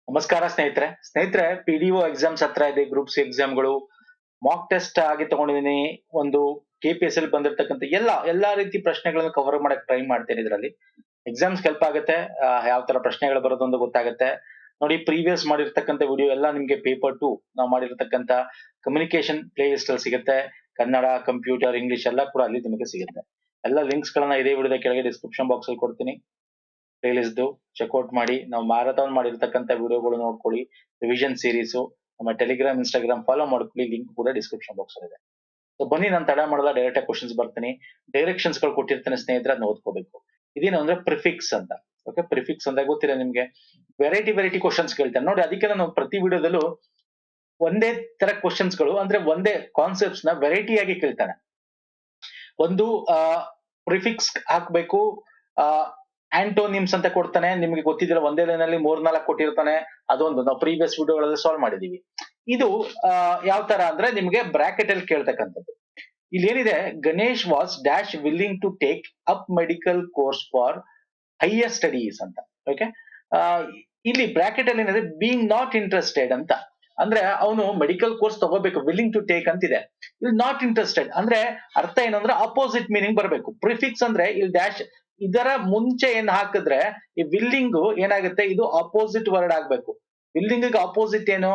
ನಮಸ್ಕಾರ ಸ್ನೇಹಿತರೆ PDO exams ಹತ್ರ ಇದೆ. ಗ್ರೂಪ್ ಸಿ ಎಕ್ಸಾಮ್ಗಳು ಮಾಕ್ ಟೆಸ್ಟ್ ಆಗಿ ತಗೊಂಡಿದ್ದೀನಿ. ಒಂದು KPSC ಅಲ್ಲಿ ಬಂದಿರತಕ್ಕಂತ ಎಲ್ಲಾ ರೀತಿ ಪ್ರಶ್ನೆಗಳನ್ನು ಕವರ್ ಮಾಡಕ್ ಟ್ರೈ ಮಾಡ್ತೇನೆ. ಇದರಲ್ಲಿ ಎಕ್ಸಾಮ್ಸ್ ಹೆಲ್ಪ್ ಆಗುತ್ತೆ. ಯಾವ ತರ ಪ್ರಶ್ನೆಗಳು ಬರೋದು ಅಂತ ಗೊತ್ತಾಗುತ್ತೆ. ನೋಡಿ, ಪ್ರೀವಿಯಸ್ ಮಾಡಿರ್ತಕ್ಕಂಥ ವಿಡಿಯೋ ಎಲ್ಲ ನಿಮ್ಗೆ ಪೇಪರ್ 2 ನಾವು ಮಾಡಿರ್ತಕ್ಕಂಥ ಕಮ್ಯುನಿಕೇಶನ್ ಪ್ಲೇ ಲಿಸ್ಟ್ ಅಲ್ಲಿ ಸಿಗುತ್ತೆ. ಕನ್ನಡ, ಕಂಪ್ಯೂಟರ್, ಇಂಗ್ಲಿಷ್ ಎಲ್ಲ ಕೂಡ ಅಲ್ಲಿ ನಿಮಗೆ ಸಿಗುತ್ತೆ. ಎಲ್ಲ ಲಿಂಕ್ಸ್ ಗಳನ್ನ ಇದೇ ವಿಡಿಯೋದ ಕೆಳಗೆ ಡಿಸ್ಕ್ರಿಪ್ಷನ್ ಬಾಕ್ಸ್ ಅಲ್ಲಿ ಕೊಡ್ತೀನಿ. ಪ್ಲೇ ಲಿಸ್ಟ್ ಚೆಕ್ಔಟ್ ಮಾಡಿ. ನಾವು ಮ್ಯಾರಥಾನ್ ಮಾಡಿರ್ತಕ್ಕಂಥ ವಿಡಿಯೋಗಳು ನೋಡ್ಕೊಳ್ಳಿ. ರಿವಿಷನ್ ಸೀರೀಸ್ ನಮ್ಮ ಟೆಲಿಗ್ರಾಮ್, ಇನ್ಸ್ಟಾಗ್ರಾಮ್ ಫಾಲೋ ಮಾಡ್ಕೊಳ್ಳಿ. ಲಿಂಕ್ ಕೂಡ ಡಿಸ್ಕ್ರಿಪ್ಷನ್ ಬಾಕ್ಸ್ ಅಲ್ಲಿ ಇದೆ. ಸೊ ಬನ್ನಿ, ನಾನು ತಡ ಮಾಡಲ್ಲ, ಡೈರೆಕ್ಟ್ ಆಗಿ ಕ್ವಶನ್ಸ್ ಬರ್ತೀನಿ. ಡೈರೆಕ್ಷನ್ಸ್ ಗಳು ಕೊಟ್ಟಿರ್ತಾನೆ ಸ್ನೇಹಿತರೆ, ಅದನ್ನ ಓದ್ಕೋಬೇಕು. ಇದೇನು ಅಂದ್ರೆ ಪ್ರಿಫಿಕ್ಸ್ ಅಂತ. ಓಕೆ, ಪ್ರಿಫಿಕ್ಸ್ ಅಂದ್ರೆ ಗೊತ್ತಿಲ್ಲ ನಿಮ್ಗೆ. ವೆರೈಟಿ ಕ್ವಶನ್ಸ್ ಕೇಳ್ತಾನೆ ನೋಡಿ. ಅದಕ್ಕೆ ನಾನು ಪ್ರತಿ ವಿಡಿಯೋದಲ್ಲೂ ಒಂದೇ ತರ ಕ್ವಶನ್ಸ್ ಗಳು ಅಂದ್ರೆ ಒಂದೇ ಕಾನ್ಸೆಪ್ಟ್ಸ್ ನ ವೆರೈಟಿ ಆಗಿ ಕೇಳ್ತಾನೆ. ಒಂದು ಪ್ರಿಫಿಕ್ಸ್ ಹಾಕ್ಬೇಕು, ಆಂಟೋನಿಮ್ಸ್ ಅಂತ ಕೊಡ್ತಾನೆ. ನಿಮ್ಗೆ ಗೊತ್ತಿದ್ರೆ ಒಂದೇ ಲೈನ್ ಅಲ್ಲಿ 3-4 ಕೊಟ್ಟಿರ್ತಾನೆ. ಅದೊಂದು ನಾವು ಪ್ರೀವಿಯಸ್ ವಿಡಿಯೋಗಳಲ್ಲಿ ಸಾಲ್ವ್ ಮಾಡಿದೀವಿ. ಇದು ಯಾವ ತರ ಅಂದ್ರೆ ನಿಮ್ಗೆ ಬ್ರಾಕೆಟ್ ಅಲ್ಲಿ ಕೇಳ್ತಕ್ಕಂಥದ್ದು. ಇಲ್ಲಿ ಏನಿದೆ, Ganesh was dash willing to take up medical course for higher studies ಅಂತ. ಓಕೆ, ಇಲ್ಲಿ ಬ್ರಾಕೆಟ್ ಅಲ್ಲಿ ಏನಿದೆ, ಬೀಯಿಂಗ್ ನಾಟ್ ಇಂಟ್ರೆಸ್ಟೆಡ್ ಅಂತ. ಅಂದ್ರೆ ಅವನು ಮೆಡಿಕಲ್ ಕೋರ್ಸ್ ತಗೋಬೇಕು, ವಿಲ್ಲಿಂಗ್ ಟು ಟೇಕ್ ಅಂತಿದೆ. ಇಲ್ಲಿ ನಾಟ್ ಇಂಟ್ರೆಸ್ಟೆಡ್ ಅಂದ್ರೆ ಅರ್ಥ ಏನಂದ್ರೆ ಅಪೋಸಿಟ್ ಮೀನಿಂಗ್ ಬರಬೇಕು. ಪ್ರಿಫಿಕ್ಸ್ ಅಂದ್ರೆ ಇಲ್ಲಿ ಡ್ಯಾಶ್ ಇದರ ಮುಂಚೆ ಏನ್ ಹಾಕಿದ್ರೆ ಈ ವಿಲ್ಲಿಂಗ್ ಏನಾಗುತ್ತೆ, ಇದು ಅಪೋಸಿಟ್ ವರ್ಡ್ ಆಗ್ಬೇಕು. ವಿಲ್ಲಿಂಗ್ ಅಪೋಸಿಟ್ ಏನು,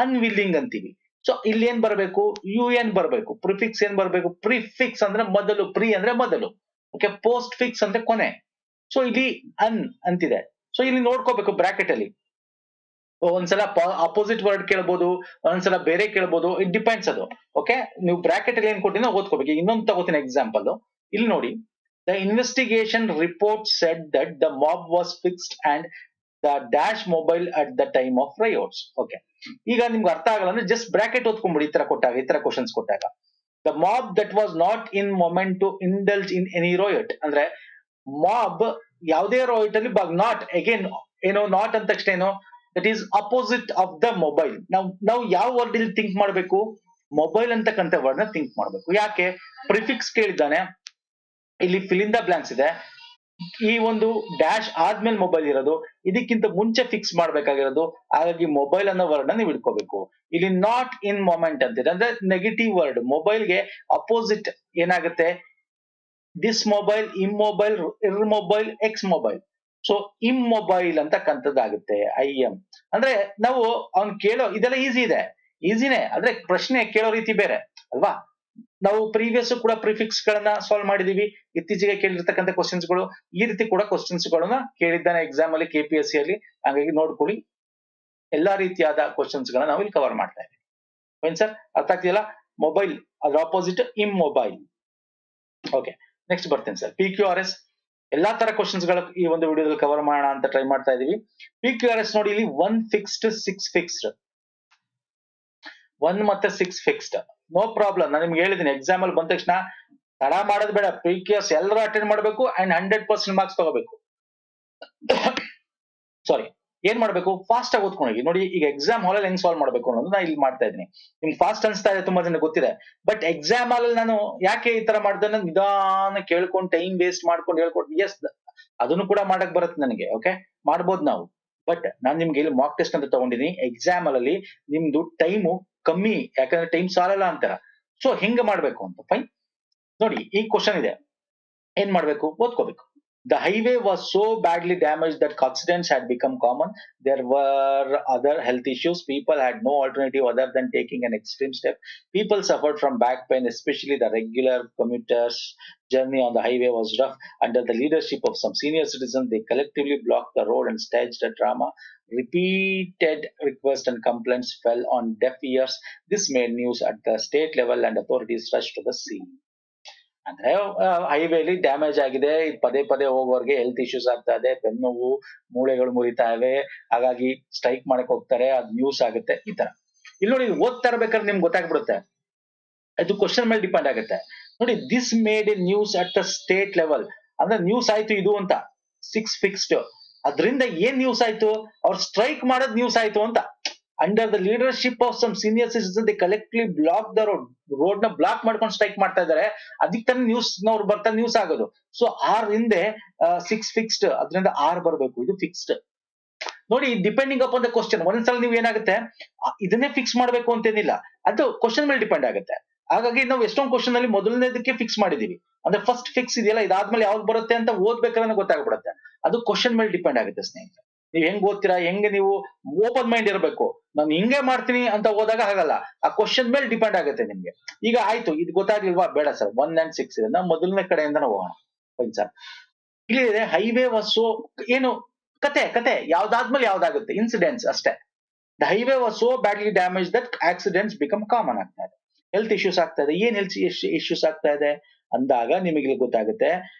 ಅನ್ವಿಲ್ಲಿಂಗ್ ಅಂತೀವಿ. ಸೊ ಇಲ್ಲಿ ಏನ್ ಬರ್ಬೇಕು, UN ಬರ್ಬೇಕು. ಪ್ರಿಫಿಕ್ಸ್ ಏನ್ ಬರ್ಬೇಕು, ಪ್ರಿಫಿಕ್ಸ್ ಅಂದ್ರೆ ಮೊದಲು, ಪ್ರಿ ಅಂದ್ರೆ ಮೊದಲು. ಓಕೆ, ಪೋಸ್ಟ್ ಫಿಕ್ಸ್ ಅಂದ್ರೆ ಕೊನೆ. ಸೊ ಇಲ್ಲಿ ಅಂತಿದೆ. ಸೊ ಇಲ್ಲಿ ನೋಡ್ಕೋಬೇಕು ಬ್ರಾಕೆಟ್ ಅಲ್ಲಿ. ಒಂದ್ಸಲ ಅಪೋಸಿಟ್ ವರ್ಡ್ ಕೇಳ್ಬೋದು, ಒಂದ್ಸಲ ಬೇರೆ ಕೇಳ್ಬೋದು. ಇಟ್ ಡಿಪೆಂಡ್ಸ್ ಅದು. ಓಕೆ, ನೀವು ಬ್ರಾಕೆಟ್ ಅಲ್ಲಿ ಏನ್ ಕೊಟ್ಟಿನ ಓದ್ಕೋಬೇಕು. ಇನ್ನೊಂದು ತಗೋತೀನಿ ಎಕ್ಸಾಂಪಲ್. ಇಲ್ಲಿ ನೋಡಿ, the investigation report said that the mob was fixed and the dash mobile at the time of riots. Okay, ಈಗ ನಿಮ್ಗೆ ಅರ್ಥ ಆಗಲ್ಲ ಅಂದ್ರೆ ಜಸ್ಟ್ ಬ್ರಾಕೆಟ್ ಓದ್ಕೊಂಡ್ಬಿಡಿ. ಈ ತರ ಕ್ವಶನ್ಸ್ ಕೊಟ್ಟಾಗ, the mob that was not in moment to indulge in any riot ಅಂದ್ರೆ mob ಯಾವುದೇ ರೋಯಟ್ ಅಲ್ಲಿ ನಾಟ್ ಅಗೇನ್ ಏನೋ ನಾಟ್ ಅಂತ ತಕ್ಷಣ ಏನೋ that is opposite of the mobile. ನಾವು ಯಾವ ವರ್ಡ್ ಇಲ್ಲಿ ಥಿಂಕ್ ಮಾಡ್ಬೇಕು, ಮೊಬೈಲ್ ಅಂತಕ್ಕಂಥ ವರ್ಡ್ ನ ಥಿಂಕ್ ಮಾಡ್ಬೇಕು. ಯಾಕೆ, ಪ್ರಿಫಿಕ್ಸ್ ಕೇಳಿದ್ದಾನೆ, ಇಲ್ಲಿ ಫಿಲ್ ಇನ್ ದ ಬ್ಲಾಂಕ್ಸ್ ಇದೆ. ಈ ಒಂದು ಡ್ಯಾಶ್ ಆದ್ಮೇಲೆ ಮೊಬೈಲ್ ಇರೋದು, ಇದಕ್ಕಿಂತ ಮುಂಚೆ ಫಿಕ್ಸ್ ಮಾಡ್ಬೇಕಾಗಿರೋದು. ಹಾಗಾಗಿ ಮೊಬೈಲ್ ಅನ್ನೋ ವರ್ಡ್ ನ ನೀವು ಇಟ್ಕೋಬೇಕು. ಇಲ್ಲಿ ನಾಟ್ ಇನ್ ಮೊಮೆಂಟ್ ಅಂತಿದೆ ಅಂದ್ರೆ ನೆಗೆಟಿವ್ ವರ್ಡ್. ಮೊಬೈಲ್ಗೆ ಅಪೋಸಿಟ್ ಏನಾಗುತ್ತೆ, dis mobile, immobile, irmobile, ex mobile. So immobile ಅಂತಕ್ಕಂಥದ್ದಾಗುತ್ತೆ. IM ಅಂದ್ರೆ ನಾವು ಅವ್ನ್ ಕೇಳೋ ಇದೆಲ್ಲ ಈಸಿನೇ, ಆದ್ರೆ ಪ್ರಶ್ನೆ ಕೇಳೋ ರೀತಿ ಬೇರೆ ಅಲ್ವಾ. ನಾವು ಪ್ರೀವಿಯಸ್ ಕೂಡ ಪ್ರಿಫಿಕ್ಸ್ ಗಳನ್ನ ಸಾಲ್ವ್ ಮಾಡಿದೀವಿ. ಇತ್ತೀಚೆಗೆ ಕೇಳಿರ್ತಕ್ಕಂಥ ಕ್ವಶನ್ಸ್ ಗಳು ಈ ರೀತಿ ಕೂಡ ಕ್ವಶನ್ಸ್ ಗಳನ್ನ ಕೇಳಿದ್ದಾನೆ ಎಕ್ಸಾಮ್ ಅಲ್ಲಿ, KPSC ಅಲ್ಲಿ. ಹಾಗಾಗಿ ನೋಡ್ಕೊಳ್ಳಿ, ಎಲ್ಲಾ ರೀತಿಯಾದ ಕ್ವಶನ್ಸ್ ಗಳನ್ನ ನಾವು ಇಲ್ಲಿ ಕವರ್ ಮಾಡ್ತಾ ಇದ್ದೀವಿ. ಏನ್ ಸರ್, ಅರ್ಥ ಆಗ್ತಿದೆಯಲ್ಲ. ಮೊಬೈಲ್ ಅದ್ರ ಆಪೋಸಿಟ್ ಇಮ್ಮೊಬೈಲ್. ಓಕೆ, ನೆಕ್ಸ್ಟ್ ಬರ್ತೇನೆ ಸರ್. PQRS ಎಲ್ಲಾ ತರ ಕ್ವಶನ್ಸ್ ಗಳು ಈ ಒಂದು ವಿಡಿಯೋದಲ್ಲಿ ಕವರ್ ಮಾಡೋಣ ಅಂತ ಟ್ರೈ ಮಾಡ್ತಾ ಇದೀವಿ. PQRS ನೋಡಿ, ಇಲ್ಲಿ 1 ಫಿಕ್ಸ್ಡ್ 6 ಫಿಕ್ಸ್ಡ್, 1 ಮತ್ತೆ 6 ಫಿಕ್ಸ್ಡ್. ನೋ ಪ್ರಾಬ್ಲಮ್, ನಾನು ನಿಮ್ಗೆ ಹೇಳಿದೀನಿ ಎಕ್ಸಾಮ್ ಅಲ್ಲಿ ಬಂದ ತಕ್ಷಣ ತಡ ಮಾಡೋದು ಬೇಡ. PQRS ಎಲ್ಲರೂ ಅಟೆಂಡ್ ಮಾಡಬೇಕು ಅಂಡ್ 100% ಮಾರ್ಕ್ಸ್ ತಗೋಬೇಕು. ಸಾರಿ, ಏನ್ ಮಾಡ್ಬೇಕು, ಫಾಸ್ಟ್ ಆಗಿ ಓದ್ಕೊಂಡು ನೋಡಿ. ಈಗ ಎಕ್ಸಾಮ್ ಹಾಲ್ ಅಲ್ಲಿ ಹೆಂಗ್ ಸಾಲ್ವ್ ಮಾಡ್ಬೇಕು ಅನ್ನೋದು ನಾ ಇಲ್ಲಿ ಮಾಡ್ತಾ ಇದ್ದೀನಿ. ನಿಮ್ಗೆ ಫಾಸ್ಟ್ ಅನ್ಸ್ತಾ ಇದೆ, ತುಂಬಾ ಜನ ಗೊತ್ತಿದೆ. ಬಟ್ ಎಕ್ಸಾಮ್ ಅಲ್ಲಿ ನಾನು ಯಾಕೆ ಈ ತರ ಮಾಡ್ದೆ, ನಿಧಾನ ಕೇಳ್ಕೊಂಡು ಟೈಮ್ ವೇಸ್ಟ್ ಮಾಡ್ಕೊಂಡು ಹೇಳ್ಕೊಟ್ಟು, ಎಸ್ ಅದನ್ನು ಕೂಡ ಮಾಡಕ್ ಬರುತ್ತೆ ನನಗೆ. ಓಕೆ, ಮಾಡ್ಬೋದು ನಾವು. ಬಟ್ ನಾನ್ ನಿಮ್ಗೆ ಇಲ್ಲಿ ಮಾಕ್ ಟೆಸ್ಟ್ ಅಂತ ತಗೊಂಡಿದ್ದೀನಿ. ಎಕ್ಸಾಮ್ ಅಲ್ಲಿ ನಿಮ್ದು ಟೈಮು ಕಮ್ಮಿ, ಯಾಕಂದ್ರೆ ಟೈಮ್ ಸಾಲಲ್ಲ ಅಂತಾರ. ಸೊ ಹೆಂಗ ಮಾಡ್ಬೇಕು ಅಂತ ಫೈನ್ ನೋಡಿ. ಈ ಕ್ವಶನ್ ಇದೆ, ಏನ್ ಮಾಡ್ಬೇಕು, ಓದ್ಕೋಬೇಕು. The highway was so badly damaged that accidents had become common. There were other health issues. People had no alternative other than taking an extreme step. People suffered from back pain, especially the regular commuters. Journey on the highway was rough. Under the leadership of some senior citizens, they collectively blocked the road and staged a drama. Repeated requests and complaints fell on deaf ears. This made news at the state level and authorities rushed to the scene. ಅಂದ್ರೆ ಹೈವೇಲಿ damage ಆಗಿದೆ, ಪದೇ ಹೋಗೋರ್ಗೆ health issues ಆಗ್ತಾ ಇದೆ, ಬೆನ್ನೋವು, ಮೂಳೆಗಳು ಮುರಿತಾ ಇವೆ, ಹಾಗಾಗಿ strike ಮಾಡಕ್ ಹೋಗ್ತಾರೆ, ಅದ್ ನ್ಯೂಸ್ ಆಗುತ್ತೆ. ಈ ತರ ಇಲ್ಲಿ ನೋಡಿ, ಓದ್ತಾ ಇರ್ಬೇಕಾದ್ರೆ ನಿಮ್ಗೆ ಗೊತ್ತಾಗ್ಬಿಡುತ್ತೆ. ಅದು ಕ್ವಶನ್ ಮೇಲೆ ಡಿಪೆಂಡ್ ಆಗುತ್ತೆ ನೋಡಿ. This made A news at the state level ಅಂದ್ರೆ ನ್ಯೂಸ್ ಆಯ್ತು ಇದು ಅಂತ. 6 ಫಿಕ್ಸ್ಡ್, ಅದರಿಂದ ಏನ್ ನ್ಯೂಸ್ ಆಯ್ತು, ಅವ್ರು ಸ್ಟ್ರೈಕ್ ಮಾಡೋದ್ ನ್ಯೂಸ್ ಆಯ್ತು ಅಂತ. Under the leadership of some senior citizen they collectively block the road ನ ಬ್ಲಾಕ್ ಮಾಡ್ಕೊಂಡು ಸ್ಟ್ರೈಕ್ ಮಾಡ್ತಾ ಇದಾರೆ. ಅದಕ್ಕೆ ತಾನೇ ನ್ಯೂಸ್ ನವ್ರು ಬರ್ತಾ ನ್ಯೂಸ್ ಆಗೋದು. ಸೊ 6 ಹಿಂದೆ 6 ಫಿಕ್ಸ್ಡ್, ಅದರಿಂದ 6 ಬರಬೇಕು. ಇದು ಫಿಕ್ಸ್ಡ್. ನೋಡಿ ಡಿಪೆಂಡಿಂಗ್ ಅಪಾನ್ ದ ಕ್ವಶನ್. ಒಂದ್ಸಲ ನೀವು ಏನಾಗುತ್ತೆ ಇದನ್ನೇ ಫಿಕ್ಸ್ ಮಾಡ್ಬೇಕು ಅಂತೇನಿಲ್ಲ, ಅದು ಕ್ವಶನ್ ಮೇಲೆ ಡಿಪೆಂಡ್ ಆಗುತ್ತೆ. ಹಾಗಾಗಿ ನಾವು ಎಷ್ಟೊಂದು ಕ್ವಶನ್ ಅಲ್ಲಿ ಮೊದಲನೇದಕ್ಕೆ ಫಿಕ್ಸ್ ಮಾಡಿದೀವಿ, ಅಂದ್ರೆ ಫಸ್ಟ್ ಫಿಕ್ಸ್ ಇದೆಯಲ್ಲ, ಇದಾದ್ಮೇಲೆ ಯಾವ್ದು ಬರುತ್ತೆ ಅಂತ ಓದ್ಬೇಕಾದ್ರೆ ಗೊತ್ತಾಗ್ಬಿಡುತ್ತೆ. ಅದು ಕ್ವಶನ್ ಮೇಲೆ ಡಿಪೆಂಡ್ ಆಗುತ್ತೆ ಸ್ನೇಹಿತರೆ. ನೀವ್ ಹೆಂಗ್ ಓದ್ತೀರಾ, ಹೆಂಗೆ ನೀವು ಓಪನ್ ಮೈಂಡ್ ಇರಬೇಕು. ನಾನು ಹಿಂಗೆ ಮಾಡ್ತೀನಿ ಅಂತ ಹೋದಾಗ ಆಗಲ್ಲ, ಆ ಕ್ವಶನ್ ಮೇಲೆ ಡಿಪೆಂಡ್ ಆಗುತ್ತೆ ನಿಮ್ಗೆ. ಈಗ ಆಯ್ತು ಇದು ಗೊತ್ತಾಗ್ಲಿಲ್ವಾ, ಬೇಡ ಸರ್ 1 and 6 ಇದೆ, ನಾವು ಮೊದಲನೇ ಕಡೆಯಿಂದ ನಾವು ಹೋಗೋಣ. Fine sir. ಇಲ್ಲಿ ಇದೆ ಹೈವೇ ವಾಸು, ಏನು ಕತೆ ಕತೆ ಯಾವ್ದಾದ್ಮೇಲೆ ಯಾವ್ದಾಗುತ್ತೆ, ಇನ್ಸಿಡೆಂಟ್ಸ್ ಅಷ್ಟೇ. The highway was so badly damage that accidents become common ಆಗ್ತಾ ಇದೆ. ಹೆಲ್ತ್ ಇಶ್ಯೂಸ್ ಆಗ್ತಾ ಇದೆ. ಏನ್ ಹೆಲ್ತ್ ಇಶ್ಯೂಸ್ ಆಗ್ತಾ ಇದೆ ಅಂದಾಗ ನಿಮಗೆ ಗೊತ್ತಾಗುತ್ತೆ,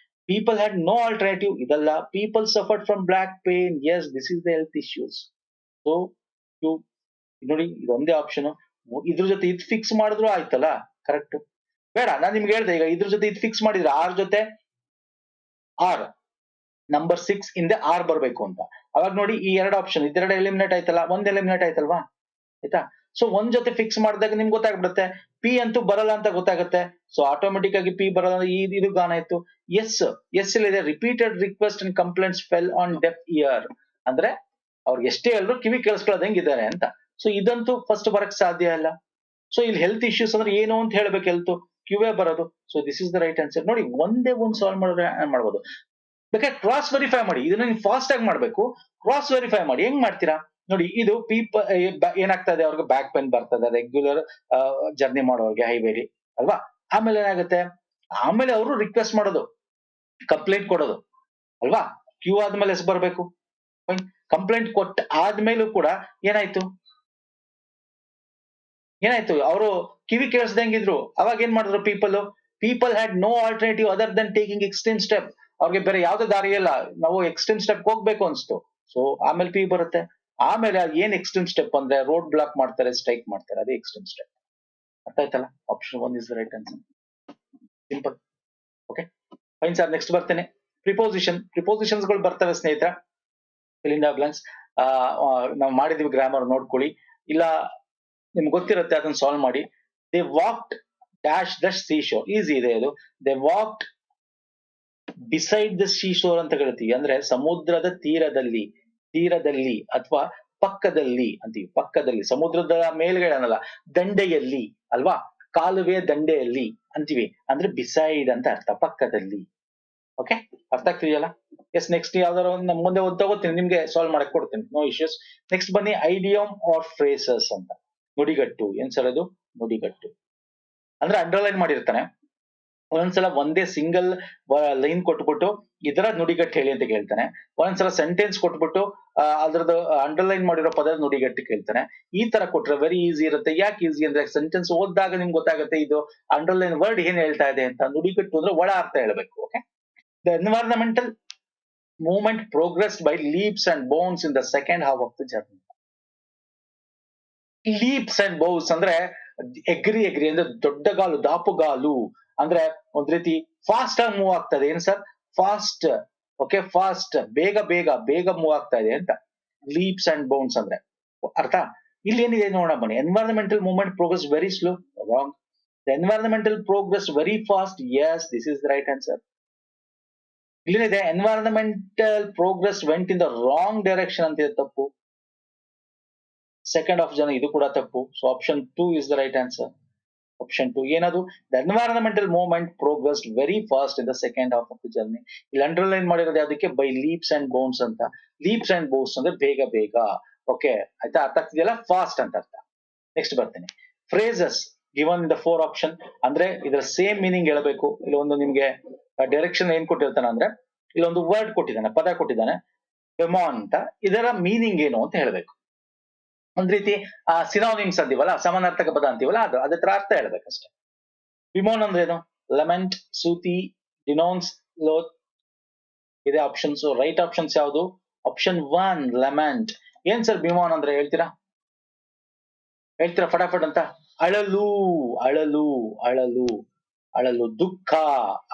ಪೀಪಲ್ ಹ್ಯಾಡ್ ನೋ ಆಲ್ಟರ್ನೇಟಿವ್. ಇದಲ್ಲ, people suffered from back pain. Yes, this is the health issues. So you ನೋಡಿ, ಇದೊಂದೇ ಆಪ್ಷನ್. ಇದ್ರ ಜೊತೆ ಇದು ಫಿಕ್ಸ್ ಮಾಡಿದ್ರು ಆಯ್ತಲ್ಲ, ಕರೆಕ್ಟ್. ಬೇಡ, ನಾನ್ ನಿಮ್ಗೆ ಹೇಳ್ದೆ, ಈಗ ಇದ್ರ ಜೊತೆ ಇದು ಫಿಕ್ಸ್ ಮಾಡಿದ್ರೆ ಆರ್ ಜೊತೆ ಆರ್, ನಂಬರ್ 6 ಹಿಂದೆ ಆರ್ ಬರ್ಬೇಕು ಅಂತ. ಅವಾಗ ನೋಡಿ ಈ ಎರಡು ಆಪ್ಷನ್, ಇದೆರಡು ಎಲಿಮಿನೇಟ್ ಆಯ್ತಲ್ಲ, ಒಂದ್ ಎಲಿಮಿನೇಟ್ ಆಯ್ತಲ್ವಾ, ಆಯ್ತಾ. ಸೊ ಒಂದ್ ಜೊತೆ ಫಿಕ್ಸ್ ಮಾಡಿದಾಗ ನಿಮ್ಗೆ ಗೊತ್ತಾಗ್ಬಿಡುತ್ತೆ, ಪಿ ಅಂತೂ ಬರಲ್ಲ ಅಂತ ಗೊತ್ತಾಗುತ್ತೆ. ಸೊ ಆಟೋಮೆಟಿಕ್ ಆಗಿ ಪಿ ಬರಲ್ಲ, ಇದು ಗಾನ ಆಯ್ತು. ಎಸ್, ಎಸ್ ಇದೆ repeated request and complaints fell on deaf ear, ಅಂದ್ರೆ ಅವ್ರಿಗೆ ಎಷ್ಟೇ ಎಲ್ಲರೂ ಕಿವಿ ಕೇಳಿಸ್ಕೊಳ್ಳೋದಂಗೆ ಇದ್ದಾರೆ ಅಂತ. ಸೊ ಇದಂತೂ ಫಸ್ಟ್ ಬರಕ್ ಸಾಧ್ಯ ಇಲ್ಲ. ಸೊ ಇಲ್ಲಿ ಹೆಲ್ತ್ ಇಶ್ಯೂಸ್ ಅಂದ್ರೆ ಏನು ಅಂತ ಹೇಳ್ಬೇಕು, ಹೆಲ್ತ್ ಕ್ಯೂವೇ ಬರೋದು. So this is the right answer. ನೋಡಿ, ಒಂದೇ ಒಂದ್ ಸಾಲ್ವ್ ಮಾಡಿದ್ರೆ ಮಾಡ್ಬೋದು. ಬೇಕಾದ್ರೆ ಕ್ರಾಸ್ ವೆರಿಫೈ ಮಾಡಿ, ಇದನ್ನ ನೀವು ಫಾಸ್ಟ್ ಆಗಿ ಮಾಡ್ಬೇಕು. ಕ್ರಾಸ್ ವೆರಿಫೈ ಮಾಡಿ, ಹೆಂಗ್ ಮಾಡ್ತೀರಾ ನೋಡಿ. ಇದು ಏನಾಗ್ತಾ ಇದೆ, ಅವ್ರಿಗೆ ಬ್ಯಾಕ್ ಪೇನ್ ಬರ್ತದೆ ರೆಗ್ಯುಲರ್ ಜರ್ನಿ ಮಾಡೋರ್ಗೆ ಹೈವೇಲಿ, ಅಲ್ವಾ. ಆಮೇಲೆ ಏನಾಗುತ್ತೆ, ಆಮೇಲೆ ಅವರು ರಿಕ್ವೆಸ್ಟ್ ಮಾಡೋದು, ಕಂಪ್ಲೇಂಟ್ ಕೊಡೋದು, ಅಲ್ವಾ. ಕ್ಯೂ ಆದ್ಮೇಲೆ ಎಷ್ಟು ಬರ್ಬೇಕು, ಕಂಪ್ಲೇಂಟ್ ಕೊಟ್ಟ ಆದ್ಮೇಲೂ ಕೂಡ ಏನಾಯ್ತು, ಅವರು ಕಿವಿ ಕೇಳಿಸ್ದಂಗಿದ್ರು. ಅವಾಗ ಏನ್ ಮಾಡಿದ್ರು people had no alternative other than taking extreme step. ಅವ್ರಿಗೆ ಬೇರೆ ಯಾವ್ದೇ ದಾರಿ ಇಲ್ಲ, ನಾವು ಎಕ್ಸ್ಟ್ರೀಮ್ ಸ್ಟೆಪ್ ಹೋಗ್ಬೇಕು ಅನ್ಸ್ತು. ಸೊ ಆಮೇಲೆ ಪಿ ಬರುತ್ತೆ. ಆಮೇಲೆ ಏನ್ ಎಕ್ಸ್ಟ್ರೀಮ್ ಸ್ಟೆಪ್ ಅಂದ್ರೆ ರೋಡ್ ಬ್ಲಾಕ್ ಮಾಡ್ತಾರೆ, ಸ್ಟ್ರೈಕ್ ಮಾಡ್ತಾರೆ, ಅದೇ ಎಕ್ಸ್ಟ್ರೀಮ್ ಸ್ಟೆಪ್. ಅರ್ಥ ಆಯ್ತಲ್ಲ. Option 1 is the right answer. Simple. Okay fine sir. Next ಬರ್ತೇನೆ, ಪ್ರಿಪೋಸಿಷನ್ಸ್ ಗಳು ಬರ್ತವೆ ಸ್ನೇಹಿತರ. ಫಿಲಿಂಡಾ ಬ್ಲಾಂಕ್ಸ್ ನಾವು ಮಾಡಿದೀವಿ, ಗ್ರಾಮರ್ ನೋಡ್ಕೊಳ್ಳಿ, ಇಲ್ಲ ನಿಮ್ಗೆ ಗೊತ್ತಿರುತ್ತೆ ಅದನ್ನ ಸಾಲ್ವ್ ಮಾಡಿ. They walked dash the sea shore, easy ಇದೆ ಅದು. They walked beside the sea shore ಅಂತ ಹೇಳ್ತೀವಿ, ಅಂದ್ರೆ ಸಮುದ್ರದ ತೀರದಲ್ಲಿ ಅಥವಾ ಪಕ್ಕದಲ್ಲಿ ಅಂತೀವಿ. ಪಕ್ಕದಲ್ಲಿ, ಸಮುದ್ರದ ಮೇಲ್ಗಡೆ ಅನ್ನಲ್ಲ, ದಂಡೆಯಲ್ಲಿ ಅಲ್ವಾ, ಕಾಲುವೆ ದಂಡೆಯಲ್ಲಿ ಅಂತೀವಿ, ಅಂದ್ರೆ ಬಿಸೈಡ್ ಅಂತ ಅರ್ಥ, ಪಕ್ಕದಲ್ಲಿ. ಓಕೆ, ಅರ್ಥ ಆಗ್ತಿದೆಯಲ್ಲ. ಎಸ್, ನೆಕ್ಸ್ಟ್ ಯಾವ್ದಾರು ಮುಂದೆ ತಗೋತೀನಿ, ನಿಮ್ಗೆ ಸಾಲ್ವ್ ಮಾಡಕ್ ಕೊಡ್ತೀನಿ, ನೋ ಇಶ್ಯೂಸ್. ನೆಕ್ಸ್ಟ್ ಬನ್ನಿ, ಐಡಿಯಮ್ ಆರ್ ಫ್ರೇಸಸ್ ಅಂತ. ನುಡಿಗಟ್ಟು, ಏನ್ ಸರ್ ಅದು, ನುಡಿಗಟ್ಟು ಅಂದ್ರೆ ಅಂಡರ್ಲೈನ್ ಮಾಡಿರ್ತಾನೆ. ಒಂದೊಂದ್ಸಲ ಒಂದೇ ಸಿಂಗಲ್ ಲೈನ್ ಕೊಟ್ಬಿಟ್ಟು ಇದರ ನುಡಿಗಟ್ಟು ಹೇಳಿ ಅಂತ ಕೇಳ್ತಾನೆ. ಒಂದೊಂದ್ಸಲ ಸೆಂಟೆನ್ಸ್ ಕೊಟ್ಬಿಟ್ಟು ಅದ್ರದ್ದು ಅಂಡರ್ಲೈನ್ ಮಾಡಿರೋ ಪದದ ನುಡಿಗಟ್ಟು ಕೇಳ್ತಾನೆ. ಈ ತರ ಕೊಟ್ರೆ ವೆರಿ ಈಸಿ ಇರುತ್ತೆ. ಯಾಕೆ ಈಸಿ ಅಂದ್ರೆ ಸೆಂಟೆನ್ಸ್ ಓದಿದಾಗ ನಿಮ್ಗೆ ಗೊತ್ತಾಗುತ್ತೆ ಇದು ಅಂಡರ್ಲೈನ್ ವರ್ಡ್ ಏನ್ ಹೇಳ್ತಾ ಇದೆ ಅಂತ. ನುಡಿಗಟ್ಟು ಅಂದ್ರೆ ಒಳ ಅರ್ಥ ಹೇಳ್ಬೇಕು. Okay, the environmental movement ಪ್ರೋಗ್ರೆಸ್ಡ್ by leaps and bounce in the second half of the journey. Leaps and bounce ಅಂದ್ರೆ ಎಗ್ರಿ ಅಂದ್ರೆ ದೊಡ್ಡಗಾಲು, ದಾಪುಗಾಲು, ಅಂದ್ರೆ ಒಂದ್ ರೀತಿ ಫಾಸ್ಟ್ ಆಗಿ ಮೂವ್ ಆಗ್ತದೆ. ಏನ್ ಸರ್, ಫಾಸ್ಟ್. ಓಕೆ, ಫಾಸ್ಟ್, ಬೇಗ ಮೂವ್ ಆಗ್ತಾ ಇದೆ ಅಂತ ಲೀಪ್ಸ್ ಅಂಡ್ ಬೌನ್ಸ್ ಅಂದ್ರೆ ಅರ್ಥ. ಇಲ್ಲಿ ಏನಿದೆ ನೋಡೋಣ ಬನ್ನಿ. Environmental movement progress very slow, wrong. The environmental progress very fast, yes, this is the right answer. ಇಲ್ಲಿದೆ environmental progress went in the wrong direction ಅಂತ ಇದೆ, ತಪ್ಪು. ಸೆಕೆಂಡ್ ಆಫ್ ಜನ, ಇದು ಕೂಡ ತಪ್ಪು. So option 2 is the right answer. Option 2 ಏನದು, the environmental movement progress very fast in the second half of the journey. ಇಲ್ಲಿ ಅಂಡರ್ಲೈನ್ ಮಾಡಿರೋದು ಅದಕ್ಕೆ ಬೈ ಲೀಪ್ಸ್ ಅಂಡ್ ಬೌನ್ಸ್ ಅಂತ. ಲೀಪ್ಸ್ ಅಂಡ್ ಬೌನ್ಸ್ ಅಂದ್ರೆ ಬೇಗ. ಓಕೆ ಆಯ್ತಾ, ಅರ್ಥ ಆಗ್ತಿದೆಯಲ್ಲ, ಫಾಸ್ಟ್ ಅಂತ ಅರ್ಥ. ನೆಕ್ಸ್ಟ್ ಬರ್ತೇನೆ, phrases given in the 4 option, ಅಂದ್ರೆ ಇದರ ಸೇಮ್ ಮೀನಿಂಗ್ ಹೇಳಬೇಕು. ಇಲ್ಲಿ ಒಂದು ನಿಮ್ಗೆ ಡೈರೆಕ್ಷನ್ ಏನ್ ಕೊಟ್ಟಿರ್ತಾನೆ ಅಂದ್ರೆ, ಇಲ್ಲೊಂದು ವರ್ಡ್ ಕೊಟ್ಟಿದ್ದಾನೆ, ಪದ ಕೊಟ್ಟಿದ್ದಾನೆ ಡೆಮಾನ್ ಅಂತ. ಇದರ ಮೀನಿಂಗ್ ಏನು ಅಂತ ಹೇಳ್ಬೇಕು. ಒಂದ್ ರೀತಿ ಸಿನೋನಿಮ್ಸ್ ಅಂತೀವಲ್ಲ, ಸಮಾನಾರ್ಥಕ ಪದ ಅಂತೀವಲ್ಲ, ಅದ್ರ ಅರ್ಥ ಹೇಳ್ಬೇಕಷ್ಟೇ. ವಿಮೋನ್ ಅಂದ್ರೆ ಏನು, ಲೆಮೆಂಟ್, ಸೂತಿ, ಡಿನೋನ್ಸ್, ಲೋತ್ ಇದೆ ಆಪ್ಷನ್ಸ್. ರೈಟ್ ಆಪ್ಷನ್ಸ್ ಯಾವುದು, ಆಪ್ಷನ್ 1 ಲೆಮೆಂಟ್. ಏನ್ ಸರ್ ಬಿಮೋನ್ ಅಂದ್ರೆ, ಹೇಳ್ತೀರಾ ಫಟಾಫಟ್ ಅಂತ. ಅಳಲು, ದುಃಖ.